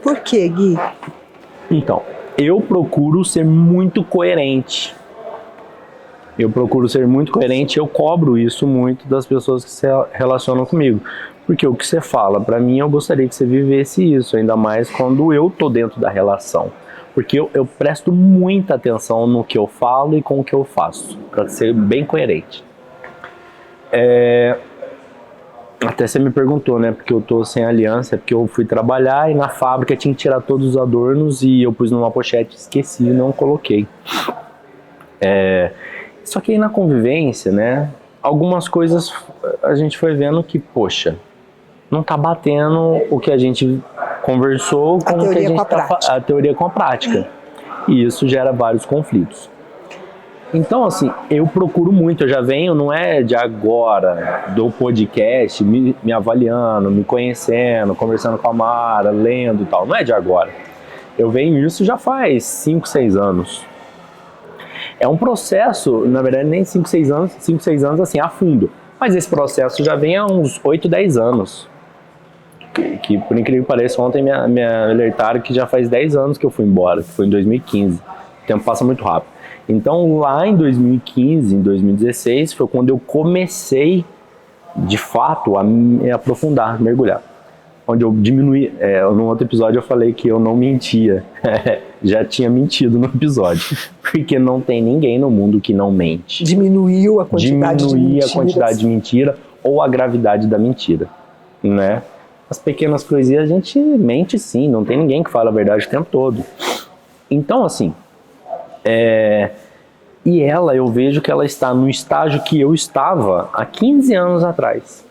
Por quê, Gui? Então, eu procuro ser muito coerente. Eu cobro isso muito das pessoas que se relacionam comigo. Porque o que você fala, pra mim, eu gostaria que você vivesse isso, ainda mais quando eu tô dentro da relação. Porque eu presto muita atenção no que eu falo e com o que eu faço, pra ser bem coerente. Até você me perguntou, né, porque eu tô sem aliança, é porque eu fui trabalhar e na fábrica tinha que tirar todos os adornos e eu pus numa pochete, esqueci e não coloquei. Só que aí na convivência, né, algumas coisas a gente foi vendo que, poxa, não tá batendo o que a gente conversou com o que a gente a teoria com a prática. E isso gera vários conflitos. Então, assim, eu procuro muito, eu já venho, não é de agora, do podcast, me avaliando, me conhecendo, conversando com a Mara, lendo e tal, não é de agora. Eu venho isso já faz 5, 6 anos. É um processo, na verdade nem 5, 6 anos assim, a fundo. Mas esse processo já vem há uns 8, 10 anos. Que por incrível que pareça, ontem me alertaram que já faz 10 anos que eu fui embora, que foi em 2015. O tempo passa muito rápido. Então lá em 2015, em 2016, foi quando eu comecei, de fato, a me aprofundar, mergulhar. Onde eu diminuí, num outro episódio eu falei que eu não mentia. Já tinha mentido no episódio. Porque não tem ninguém no mundo que não mente. Diminuiu a quantidade de mentira ou a gravidade da mentira, né? As pequenas coisinhas a gente mente sim, não tem ninguém que fala a verdade o tempo todo. Então, assim, e ela, eu vejo que ela está no estágio que eu estava há 15 anos atrás.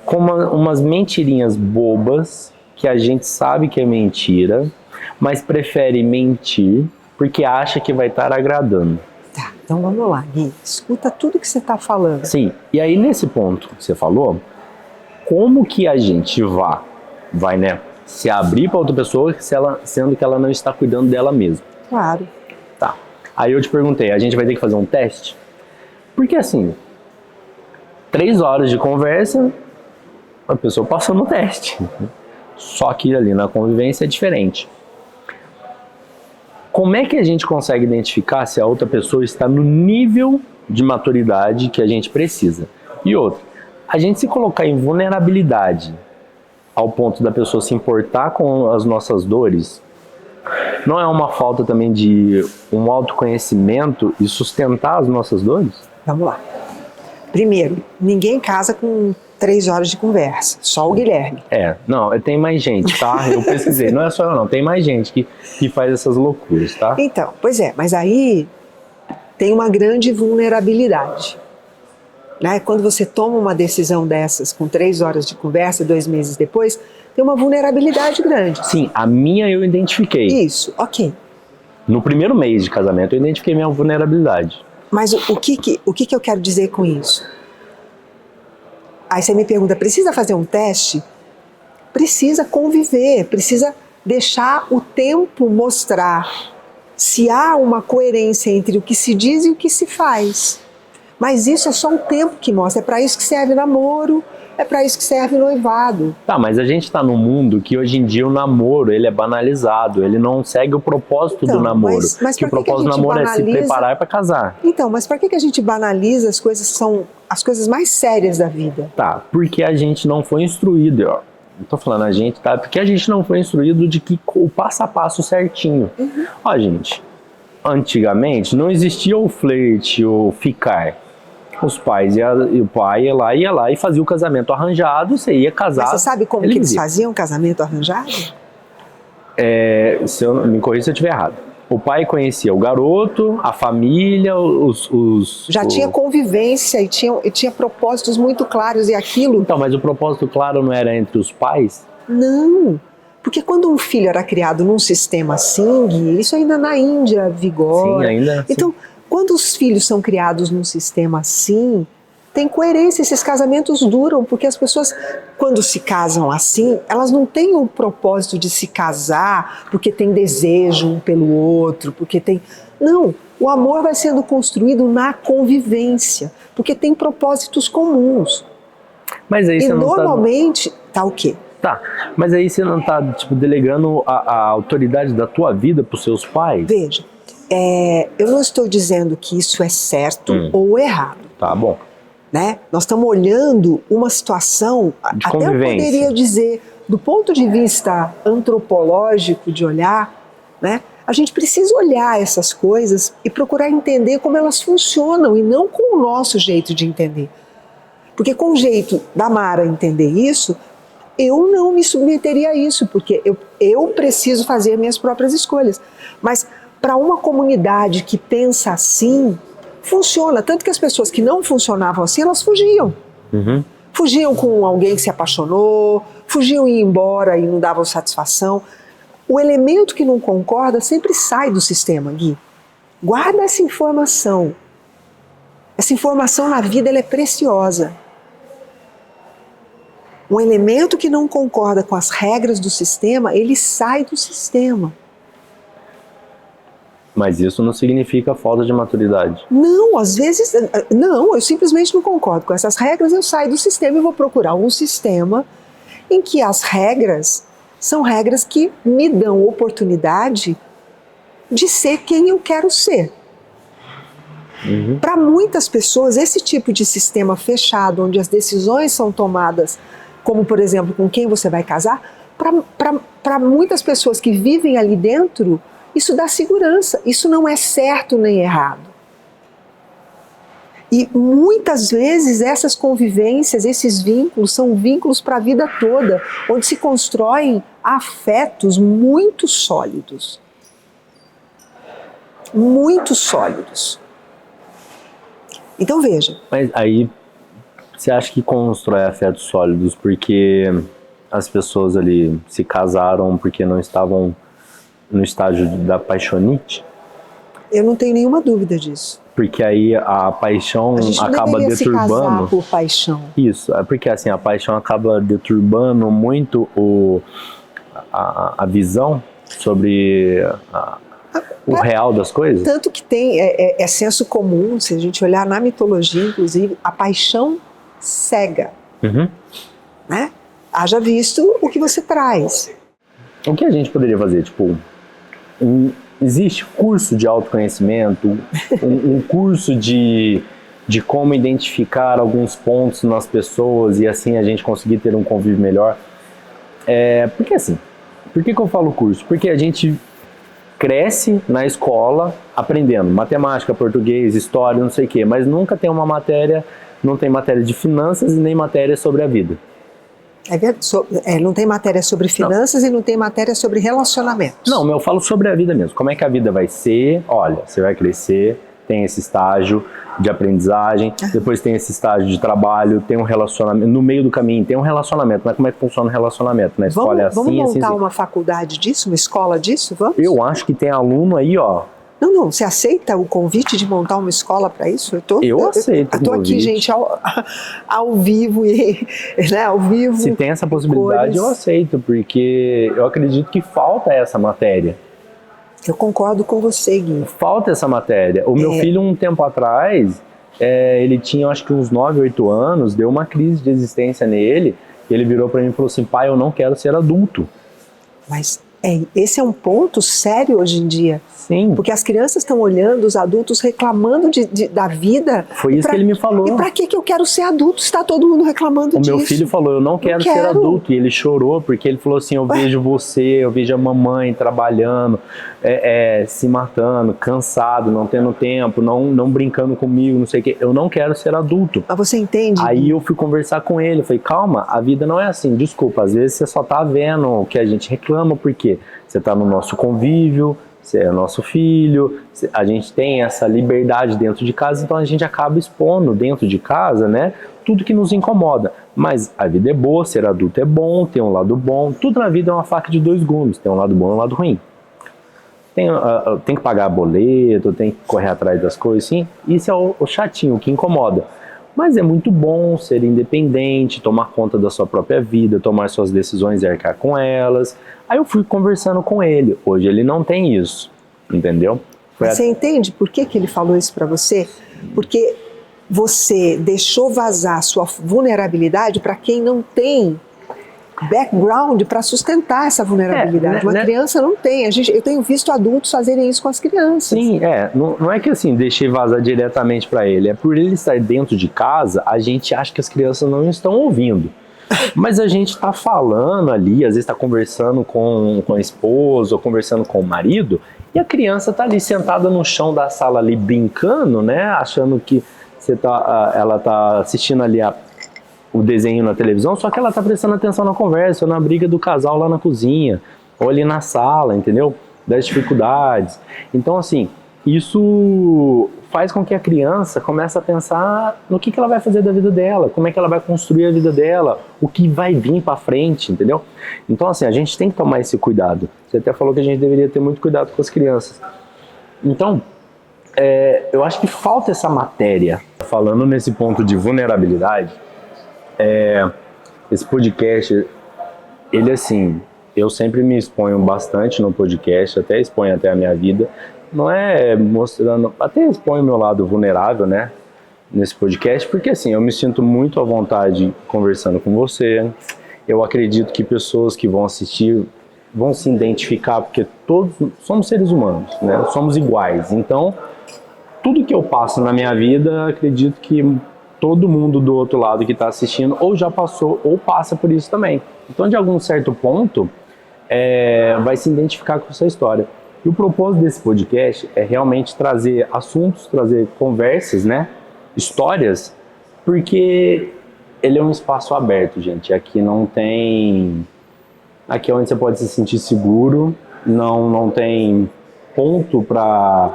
Com umas mentirinhas bobas, que a gente sabe que é mentira, mas prefere mentir porque acha que vai estar agradando. Tá, então vamos lá, Gui. Escuta tudo que você está falando. Sim, e aí nesse ponto que você falou, como que a gente vai, né, se abrir para outra pessoa sendo que ela não está cuidando dela mesma? Claro. Tá. Aí eu te perguntei, a gente vai ter que fazer um teste? Porque assim, 3 horas de conversa, a pessoa passou no teste. Só que ali na convivência é diferente. Como é que a gente consegue identificar se a outra pessoa está no nível de maturidade que a gente precisa? E outra, a gente se colocar em vulnerabilidade ao ponto da pessoa se importar com as nossas dores, não é uma falta também de um autoconhecimento e sustentar as nossas dores? Vamos lá. Primeiro, ninguém casa com 3 horas de conversa, só o Guilherme. Não, tem mais gente, tá? Eu pesquisei, não é só eu não, tem mais gente que faz essas loucuras, tá? Então, pois é, mas aí tem uma grande vulnerabilidade. Né? Quando você toma uma decisão dessas com 3 horas de conversa, 2 meses depois, tem uma vulnerabilidade grande. Sim, a minha eu identifiquei. Isso, ok. No primeiro mês de casamento eu identifiquei minha vulnerabilidade. Mas o que eu quero dizer com isso? Aí você me pergunta, precisa fazer um teste? Precisa conviver, precisa deixar o tempo mostrar se há uma coerência entre o que se diz e o que se faz. Mas isso é só o tempo que mostra, é para isso que serve namoro, é para isso que serve noivado. Tá, mas a gente está num mundo que hoje em dia o namoro ele é banalizado, ele não segue o propósito do namoro. Mas que o propósito do namoro é se preparar para casar. Então, mas para que a gente banaliza as coisas que são as coisas mais sérias da vida? Tá, porque a gente não foi instruído, ó. Não tô falando a gente, tá? Porque a gente não foi instruído de que o passo a passo certinho. Ó, gente, antigamente não existia o flerte, o ficar. Os pais e o pai ia lá e fazia o casamento arranjado, você ia casar. Mas você sabe como que eles faziam casamento arranjado? Me corrija se eu estiver errado. O pai conhecia o garoto, a família, Já tinha convivência e tinha propósitos muito claros e aquilo... Então, mas o propósito claro não era entre os pais? Não, porque quando um filho era criado num sistema assim, isso ainda na Índia vigora. Sim, ainda. Então, quando os filhos são criados num sistema assim, tem coerência, esses casamentos duram, porque as pessoas, quando se casam assim, elas não têm o propósito de se casar porque tem desejo um pelo outro, porque tem... Não, o amor vai sendo construído na convivência, porque tem propósitos comuns. Mas aí e você não normalmente, tá o quê? Tá, mas aí você não tá, tipo, delegando a autoridade da tua vida pros seus pais? Veja, eu não estou dizendo que isso é certo ou errado. Tá bom. Né? Nós estamos olhando uma situação, de até eu poderia dizer, do ponto de vista antropológico de olhar, né? A gente precisa olhar essas coisas e procurar entender como elas funcionam e não com o nosso jeito de entender. Porque com o jeito da Mara entender isso, eu não me submeteria a isso, porque eu preciso fazer minhas próprias escolhas. Mas para uma comunidade que pensa assim, funciona. Tanto que as pessoas que não funcionavam assim, elas fugiam. Uhum. Fugiam com alguém que se apaixonou, fugiam e ir embora e não davam satisfação. O elemento que não concorda sempre sai do sistema, Gui. Guarda essa informação. Essa informação na vida ela é preciosa. Um elemento que não concorda com as regras do sistema, ele sai do sistema. Mas isso não significa falta de maturidade. Não, às vezes, não, eu simplesmente não concordo com essas regras, eu saio do sistema e vou procurar um sistema em que as regras são regras que me dão oportunidade de ser quem eu quero ser. Uhum. Para muitas pessoas, esse tipo de sistema fechado, onde as decisões são tomadas, como por exemplo, com quem você vai casar, para muitas pessoas que vivem ali dentro, isso dá segurança, isso não é certo nem errado. E muitas vezes essas convivências, esses vínculos, são vínculos para a vida toda, onde se constroem afetos muito sólidos. Muito sólidos. Então veja. Mas aí, você acha que constrói afetos sólidos porque as pessoas ali se casaram porque não estavam no estágio da paixonite? Eu não tenho nenhuma dúvida disso. Porque aí a paixão acaba deturbando. Se casar por paixão. Isso, é porque assim, a paixão acaba deturbando muito a visão sobre o real das coisas. Tanto que tem, é senso comum, se a gente olhar na mitologia, inclusive, a paixão cega. Uhum. Né? Haja visto o que você traz. O que a gente poderia fazer? Tipo, existe curso de autoconhecimento, um curso de como identificar alguns pontos nas pessoas e assim a gente conseguir ter um convívio melhor. Porque assim, por que eu falo curso? Porque a gente cresce na escola aprendendo matemática, português, história, não sei o quê, mas nunca tem uma matéria, não tem matéria de finanças e nem matéria sobre a vida. Não tem matéria sobre finanças e não tem matéria sobre relacionamentos. Não, eu falo sobre a vida mesmo. Como é que a vida vai ser? Olha, você vai crescer, tem esse estágio de aprendizagem, depois tem esse estágio de trabalho, tem um relacionamento, no meio do caminho tem um relacionamento, mas como é que funciona o relacionamento? Na escola é assim, vamos montar assim. Uma faculdade disso, uma escola disso? Vamos? Eu acho que tem aluno aí, ó. Não, você aceita o convite de montar uma escola para isso? Eu aceito. Eu tô aqui, gente, ao vivo, né, ao vivo. Se tem essa possibilidade, eu aceito, porque eu acredito que falta essa matéria. Eu concordo com você, Gui. Falta essa matéria. O meu filho, um tempo atrás, ele tinha acho que uns 9, 8 anos, deu uma crise de existência nele, e ele virou para mim e falou assim: pai, eu não quero ser adulto. Mas Esse é um ponto sério hoje em dia. Sim. Porque as crianças estão olhando os adultos reclamando da vida. Foi isso que ele me falou. E pra que eu quero ser adulto? Está todo mundo reclamando disso. O meu filho falou, eu não quero ser adulto. E ele chorou, porque ele falou assim, eu vejo você, eu vejo a mamãe trabalhando, se matando, cansado, não tendo tempo, não brincando comigo, não sei o quê. Eu não quero ser adulto. Mas você entende? Aí eu fui conversar com ele, falei, calma, a vida não é assim, desculpa, às vezes você só tá vendo o que a gente reclama, porque você tá no nosso convívio, você é nosso filho, a gente tem essa liberdade dentro de casa, então a gente acaba expondo dentro de casa, né, tudo que nos incomoda. Mas a vida é boa, ser adulto é bom, tem um lado bom, tudo na vida é uma faca de dois gumes, tem um lado bom e um lado ruim. Tem que pagar boleto, tem que correr atrás das coisas, sim, isso é o chatinho, o que incomoda. Mas é muito bom ser independente, tomar conta da sua própria vida, tomar suas decisões e arcar com elas. Aí eu fui conversando com ele. Hoje ele não tem isso, entendeu? Você entende por que ele falou isso para você? Porque você deixou vazar sua vulnerabilidade para quem não tem background para sustentar essa vulnerabilidade. Uma criança não tem. Eu tenho visto adultos fazerem isso com as crianças. Sim, não é que assim, deixei vazar diretamente para ele. É por ele estar dentro de casa, a gente acha que as crianças não estão ouvindo. Mas a gente está falando ali, às vezes está conversando com a esposa ou conversando com o marido, e a criança está ali sentada no chão da sala ali brincando, né? Achando que ela está assistindo ali o desenho na televisão, só que ela tá prestando atenção na conversa, ou na briga do casal lá na cozinha, ou ali na sala, entendeu? Das dificuldades. Então, assim, isso faz com que a criança comece a pensar no que ela vai fazer da vida dela, como é que ela vai construir a vida dela, o que vai vir para frente, entendeu? Então, assim, a gente tem que tomar esse cuidado. Você até falou que a gente deveria ter muito cuidado com as crianças. Então, eu acho que falta essa matéria. Falando nesse ponto de vulnerabilidade, esse podcast, ele assim, eu sempre me exponho bastante no podcast, até exponho até a minha vida, não é mostrando, até exponho o meu lado vulnerável, né, nesse podcast, porque assim, eu me sinto muito à vontade conversando com você, eu acredito que pessoas que vão assistir vão se identificar, porque todos somos seres humanos, né, somos iguais, então, tudo que eu passo na minha vida, acredito que todo mundo do outro lado que está assistindo ou já passou ou passa por isso também. Então, de algum certo ponto, vai se identificar com essa história. E o propósito desse podcast é realmente trazer assuntos, trazer conversas, né? Histórias, porque ele é um espaço aberto, gente. Aqui não tem... Aqui é onde você pode se sentir seguro, não tem ponto para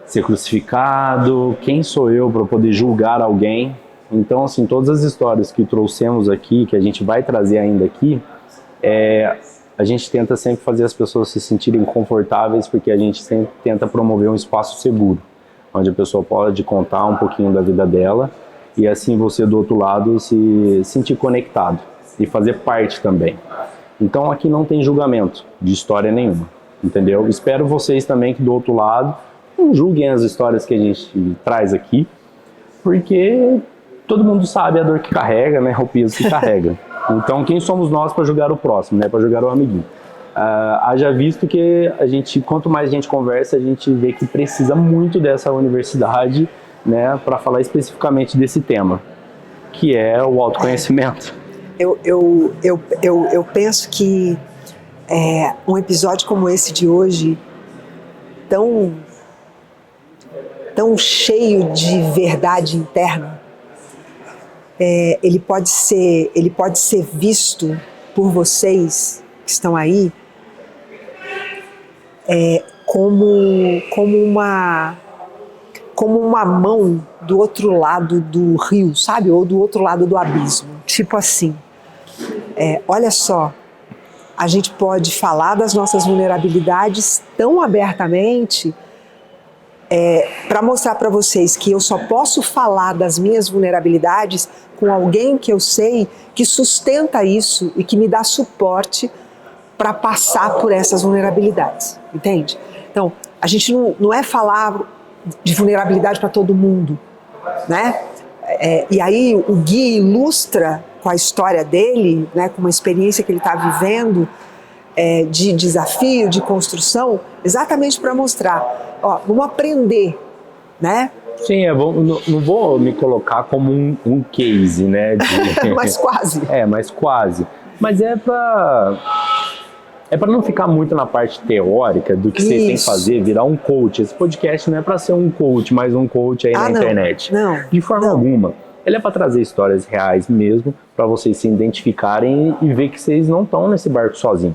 ser crucificado, quem sou eu para poder julgar alguém? Então, assim, todas as histórias que trouxemos aqui, que a gente vai trazer ainda aqui, a gente tenta sempre fazer as pessoas se sentirem confortáveis, porque a gente sempre tenta promover um espaço seguro, onde a pessoa pode contar um pouquinho da vida dela, e assim você do outro lado se sentir conectado, e fazer parte também. Então aqui não tem julgamento de história nenhuma, entendeu? Espero vocês também que do outro lado não julguem as histórias que a gente traz aqui, porque todo mundo sabe a dor que carrega, né, o peso que carrega. Então, quem somos nós para julgar o próximo, né, para julgar o amiguinho? Haja visto que quanto mais a gente conversa, a gente vê que precisa muito dessa universidade, né, para falar especificamente desse tema, que é o autoconhecimento. Eu penso que um episódio como esse de hoje, tão cheio de verdade interna, ele pode ser visto por vocês que estão aí como uma mão do outro lado do rio, sabe? Ou do outro lado do abismo. Tipo assim, olha só, a gente pode falar das nossas vulnerabilidades tão abertamente, para mostrar para vocês que eu só posso falar das minhas vulnerabilidades com alguém que eu sei que sustenta isso e que me dá suporte para passar por essas vulnerabilidades, entende? Então, a gente não é falar de vulnerabilidade para todo mundo, né? E aí o Gui ilustra com a história dele, né, com uma experiência que ele está vivendo, de desafio, de construção, exatamente para mostrar, ó, vamos aprender, né? Sim, não vou me colocar como um case, né? Mas quase. Mas quase. Mas é para não ficar muito na parte teórica do que vocês têm que fazer, virar um coach. Esse podcast não é para ser um coach, mais um coach aí na internet. Não. De forma alguma. Ele é para trazer histórias reais mesmo, para vocês se identificarem e ver que vocês não estão nesse barco sozinhos.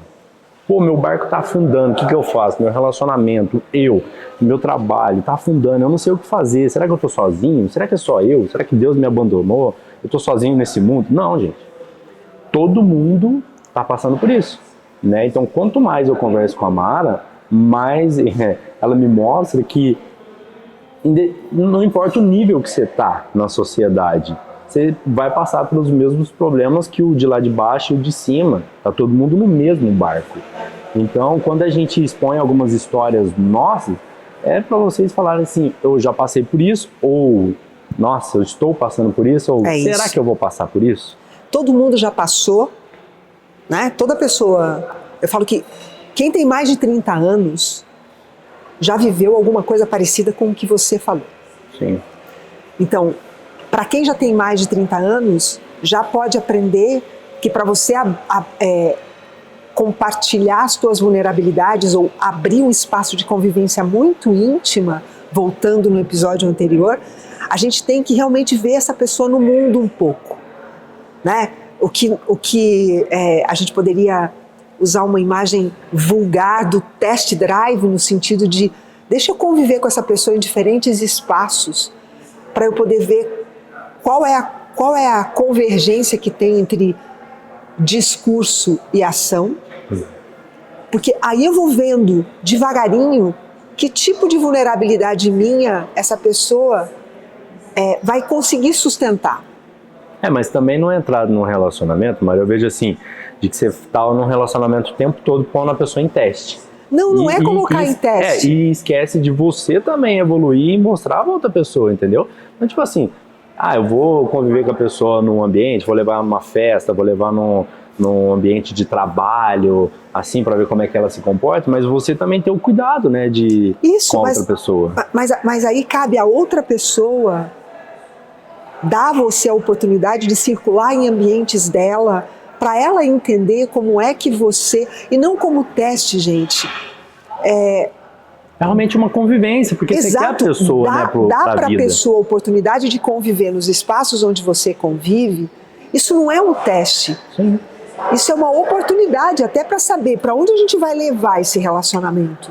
Pô, meu barco tá afundando, o que eu faço? Meu relacionamento, meu trabalho tá afundando, eu não sei o que fazer. Será que eu tô sozinho? Será que é só eu? Será que Deus me abandonou? Eu tô sozinho nesse mundo? Não, gente. Todo mundo tá passando por isso, né? Então, quanto mais eu converso com a Mara, mais ela me mostra que não importa o nível que você tá na sociedade, você vai passar pelos mesmos problemas que o de lá de baixo e o de cima. Tá todo mundo no mesmo barco. Então, quando a gente expõe algumas histórias nossas, é para vocês falarem assim, eu já passei por isso, ou, nossa, eu estou passando por isso, ou será que eu vou passar por isso? Todo mundo já passou, né? Toda pessoa, eu falo que quem tem mais de 30 anos já viveu alguma coisa parecida com o que você falou. Sim. Então, para quem já tem mais de 30 anos, já pode aprender que para você compartilhar as suas vulnerabilidades ou abrir um espaço de convivência muito íntima, voltando no episódio anterior, a gente tem que realmente ver essa pessoa no mundo um pouco, né? O que a gente poderia usar uma imagem vulgar do test drive, no sentido de deixa eu conviver com essa pessoa em diferentes espaços para eu poder ver qual é a convergência que tem entre discurso e ação, porque aí eu vou vendo devagarinho que tipo de vulnerabilidade minha essa pessoa vai conseguir sustentar. Mas também não entrar num relacionamento, mas eu vejo assim, de que você tá num relacionamento o tempo todo pondo a pessoa em teste. Não é colocar em teste. E esquece de você também evoluir e mostrar pra outra pessoa, entendeu? Então, tipo assim, eu vou conviver com a pessoa num ambiente, vou levar numa festa, vou levar num ambiente de trabalho, assim, para ver como é que ela se comporta, mas você também tem o cuidado, né, com a outra pessoa. Mas aí cabe a outra pessoa dar a você a oportunidade de circular em ambientes dela, para ela entender como é que você... E não como teste, gente. É realmente uma convivência, porque você quer a pessoa, né, pra vida. Dá para a pessoa a oportunidade de conviver nos espaços onde você convive. Isso não é um teste. Sim. Isso é uma oportunidade até para saber para onde a gente vai levar esse relacionamento.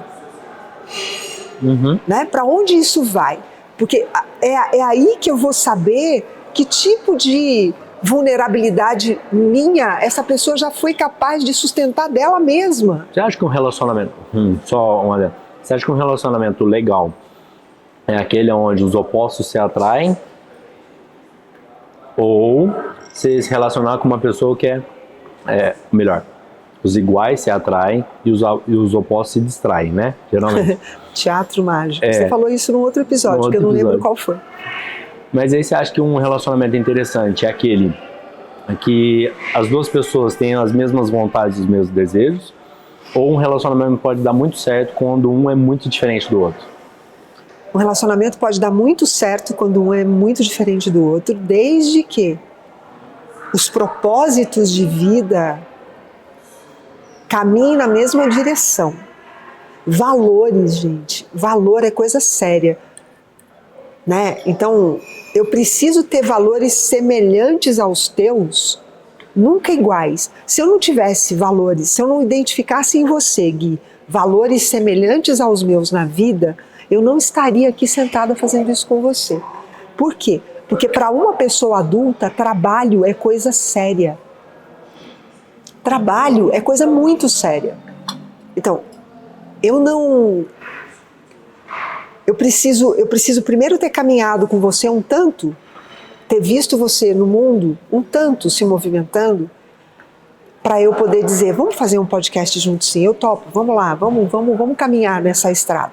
Uhum. Né? Para onde isso vai? Porque é aí que eu vou saber que tipo de vulnerabilidade minha essa pessoa já foi capaz de sustentar dela mesma. Você acha que um relacionamento... Você acha que um relacionamento legal é aquele onde os opostos se atraem? Ou você se relacionar com uma pessoa que melhor, os iguais se atraem e os opostos se distraem, né? Geralmente. Teatro mágico. Você falou isso num outro episódio, que eu não lembro qual foi. Mas aí você acha que um relacionamento interessante é aquele que as duas pessoas têm as mesmas vontades e os mesmos desejos? Ou um relacionamento pode dar muito certo quando um é muito diferente do outro? Um relacionamento pode dar muito certo quando um é muito diferente do outro, desde que os propósitos de vida caminhem na mesma direção. Valores, gente. Valor é coisa séria, né? Então, eu preciso ter valores semelhantes aos teus, nunca iguais. Se eu não tivesse valores, se eu não identificasse em você, Gui, valores semelhantes aos meus na vida, eu não estaria aqui sentada fazendo isso com você. Por quê? Porque para uma pessoa adulta, trabalho é coisa séria. Trabalho é coisa muito séria. Então, eu preciso primeiro ter caminhado com você um tanto, ter visto você no mundo um tanto se movimentando, para eu poder dizer, vamos fazer um podcast juntos sim, eu topo, vamos lá, vamos caminhar nessa estrada.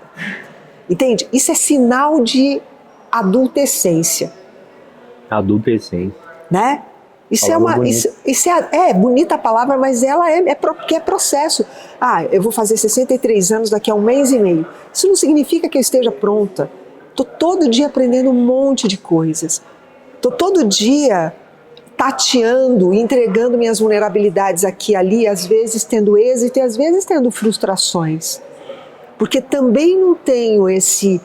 Entende? Isso é sinal de adultescência. Adultescência. Né? Isso é bonita a palavra, mas ela porque é processo. Eu vou fazer 63 anos daqui a um mês e meio. Isso não significa que eu esteja pronta. Estou todo dia aprendendo um monte de coisas. Estou todo dia tateando, entregando minhas vulnerabilidades aqui e ali, às vezes tendo êxito e às vezes tendo frustrações. Porque também não tenho esse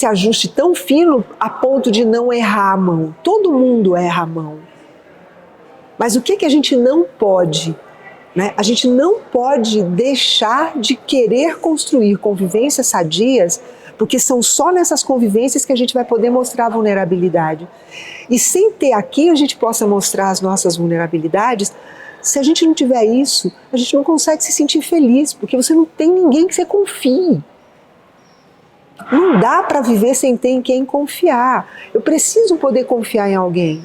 ajuste tão fino a ponto de não errar a mão. Todo mundo erra a mão. Mas o que a gente não pode? Né? A gente não pode deixar de querer construir convivências sadias, porque são só nessas convivências que a gente vai poder mostrar a vulnerabilidade. E sem ter aqui a gente possa mostrar as nossas vulnerabilidades, se a gente não tiver isso, a gente não consegue se sentir feliz, porque você não tem ninguém que você confie. Não dá para viver sem ter em quem confiar. Eu preciso poder confiar em alguém.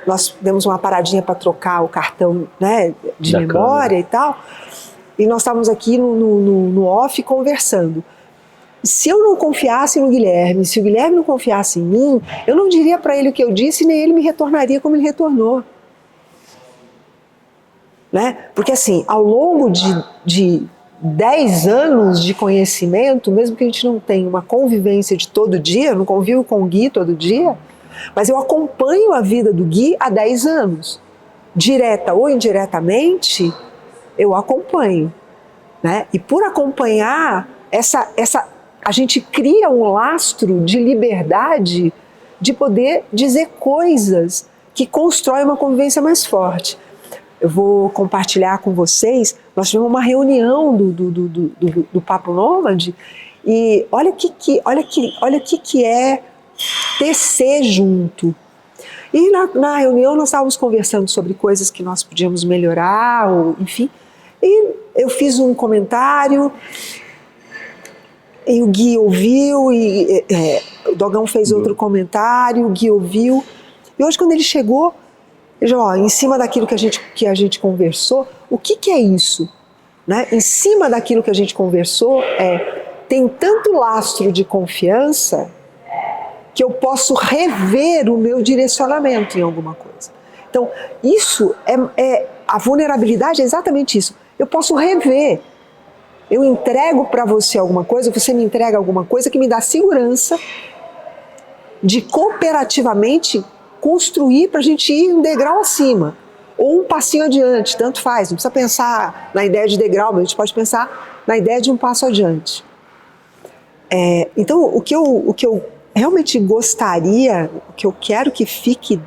Nós demos uma paradinha para trocar o cartão, né, de da memória câmera e tal, e nós estávamos aqui no off conversando. Se eu não confiasse no Guilherme, se o Guilherme não confiasse em mim, eu não diria para ele o que eu disse, nem ele me retornaria como ele retornou. Né? Porque assim, ao longo de 10 anos de conhecimento, mesmo que a gente não tenha uma convivência de todo dia, eu não convivo com o Gui todo dia, mas eu acompanho a vida do Gui há 10 anos. Direta ou indiretamente, eu acompanho. Né? E por acompanhar, a gente cria um lastro de liberdade de poder dizer coisas que constroem uma convivência mais forte. Eu vou compartilhar com vocês, nós tivemos uma reunião do Papo Nômade e olha o que é tecer junto. E na reunião nós estávamos conversando sobre coisas que nós podíamos melhorar, ou, enfim, e eu fiz um comentário e o Gui ouviu, e o Dogão fez outro comentário, o Gui ouviu, e hoje quando ele chegou, em cima daquilo que a gente conversou, o que é isso? Né? Em cima daquilo que a gente conversou, tem tanto lastro de confiança que eu posso rever o meu direcionamento em alguma coisa. Então, isso a vulnerabilidade é exatamente isso. Eu posso rever. Eu entrego para você alguma coisa, você me entrega alguma coisa que me dá segurança de cooperativamente construir para a gente ir um degrau acima, ou um passinho adiante, tanto faz. Não precisa pensar na ideia de degrau, mas a gente pode pensar na ideia de um passo adiante. Então, o que eu realmente gostaria, o que eu quero que fique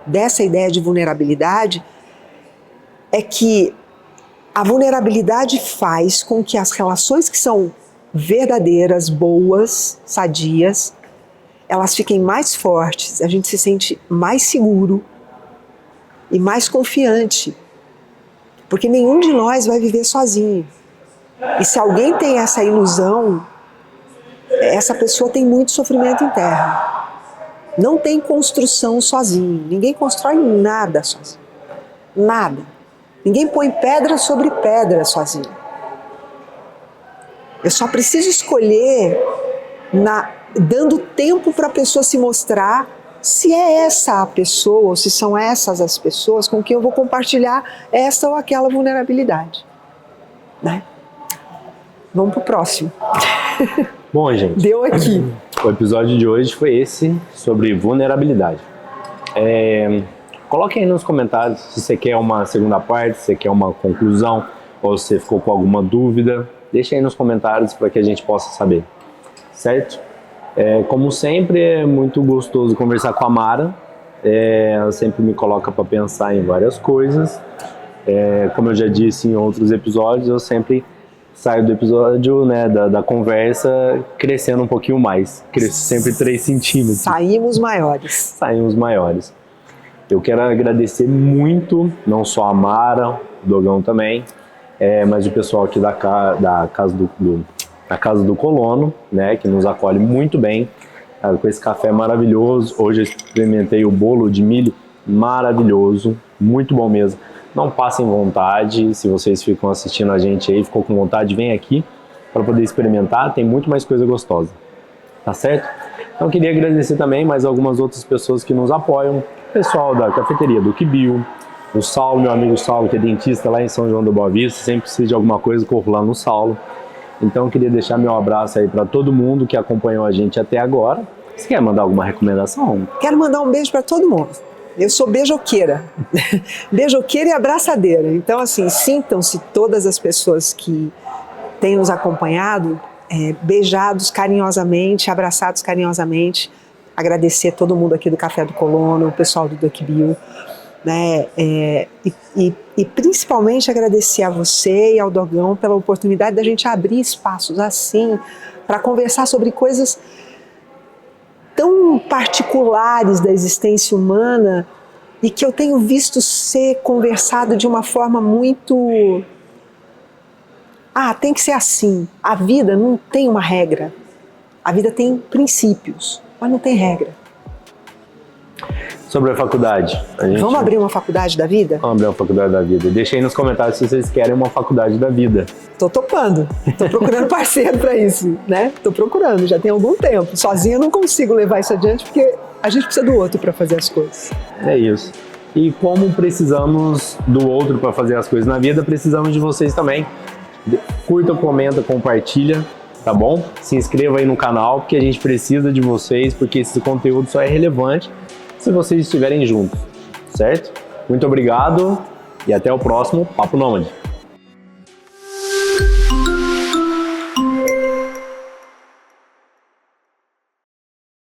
dessa ideia de vulnerabilidade, é que a vulnerabilidade faz com que as relações que são verdadeiras, boas, sadias, elas fiquem mais fortes, a gente se sente mais seguro e mais confiante, porque nenhum de nós vai viver sozinho. E se alguém tem essa ilusão, essa pessoa tem muito sofrimento interno. Não tem construção sozinho, ninguém constrói nada sozinho, nada. Ninguém põe pedra sobre pedra sozinho. Eu só preciso escolher, dando tempo para a pessoa se mostrar se é essa a pessoa, ou se são essas as pessoas com quem eu vou compartilhar essa ou aquela vulnerabilidade. Né? Vamos para o próximo. Bom, gente. Deu aqui. O episódio de hoje foi esse, sobre vulnerabilidade. Coloque aí nos comentários se você quer uma segunda parte, se você quer uma conclusão, ou se você ficou com alguma dúvida. Deixa aí nos comentários para que a gente possa saber, certo? Como sempre, é muito gostoso conversar com a Mara. Ela sempre me coloca para pensar em várias coisas. Como eu já disse em outros episódios, eu sempre saio do episódio, né, da conversa crescendo um pouquinho mais. Cresço sempre 3 centímetros. Saímos maiores. Saímos maiores. Eu quero agradecer muito, não só a Mara, o Dogão também, mas o pessoal aqui da Casa do Colono, né, que nos acolhe muito bem, com esse café maravilhoso. Hoje eu experimentei o bolo de milho maravilhoso, muito bom mesmo. Não passem vontade, se vocês ficam assistindo a gente aí, ficou com vontade, vem aqui para poder experimentar, tem muito mais coisa gostosa, tá certo? Então eu queria agradecer também mais algumas outras pessoas que nos apoiam, o pessoal da cafeteria do Quibio, o Saulo, meu amigo Saulo, que é dentista lá em São João do Boa Vista, sempre precisa de alguma coisa, corro lá no Saulo. Então eu queria deixar meu abraço aí para todo mundo que acompanhou a gente até agora. Você quer mandar alguma recomendação? Quero mandar um beijo para todo mundo. Eu sou beijoqueira, beijoqueira e abraçadeira. Então, assim, sintam-se todas as pessoas que têm nos acompanhado, beijados carinhosamente, abraçados carinhosamente. Agradecer a todo mundo aqui do Café do Colono, o pessoal do Duck Bill, né? E principalmente agradecer a você e ao Dogão pela oportunidade da gente abrir espaços assim para conversar sobre coisas tão particulares da existência humana e que eu tenho visto ser conversado de uma forma muito... tem que ser assim. A vida não tem uma regra. A vida tem princípios, mas não tem regra. Sobre a faculdade. Vamos abrir uma faculdade da vida? Vamos abrir uma faculdade da vida. Deixa aí nos comentários se vocês querem uma faculdade da vida. Tô topando. Tô procurando parceiro para isso, né? Tô procurando, já tem algum tempo. Sozinha eu não consigo levar isso adiante porque a gente precisa do outro para fazer as coisas. É isso. E como precisamos do outro para fazer as coisas na vida, precisamos de vocês também. Curta, comenta, compartilha, tá bom? Se inscreva aí no canal, porque a gente precisa de vocês, porque esse conteúdo só é relevante se vocês estiverem juntos, certo? Muito obrigado e até o próximo Papo Nômade.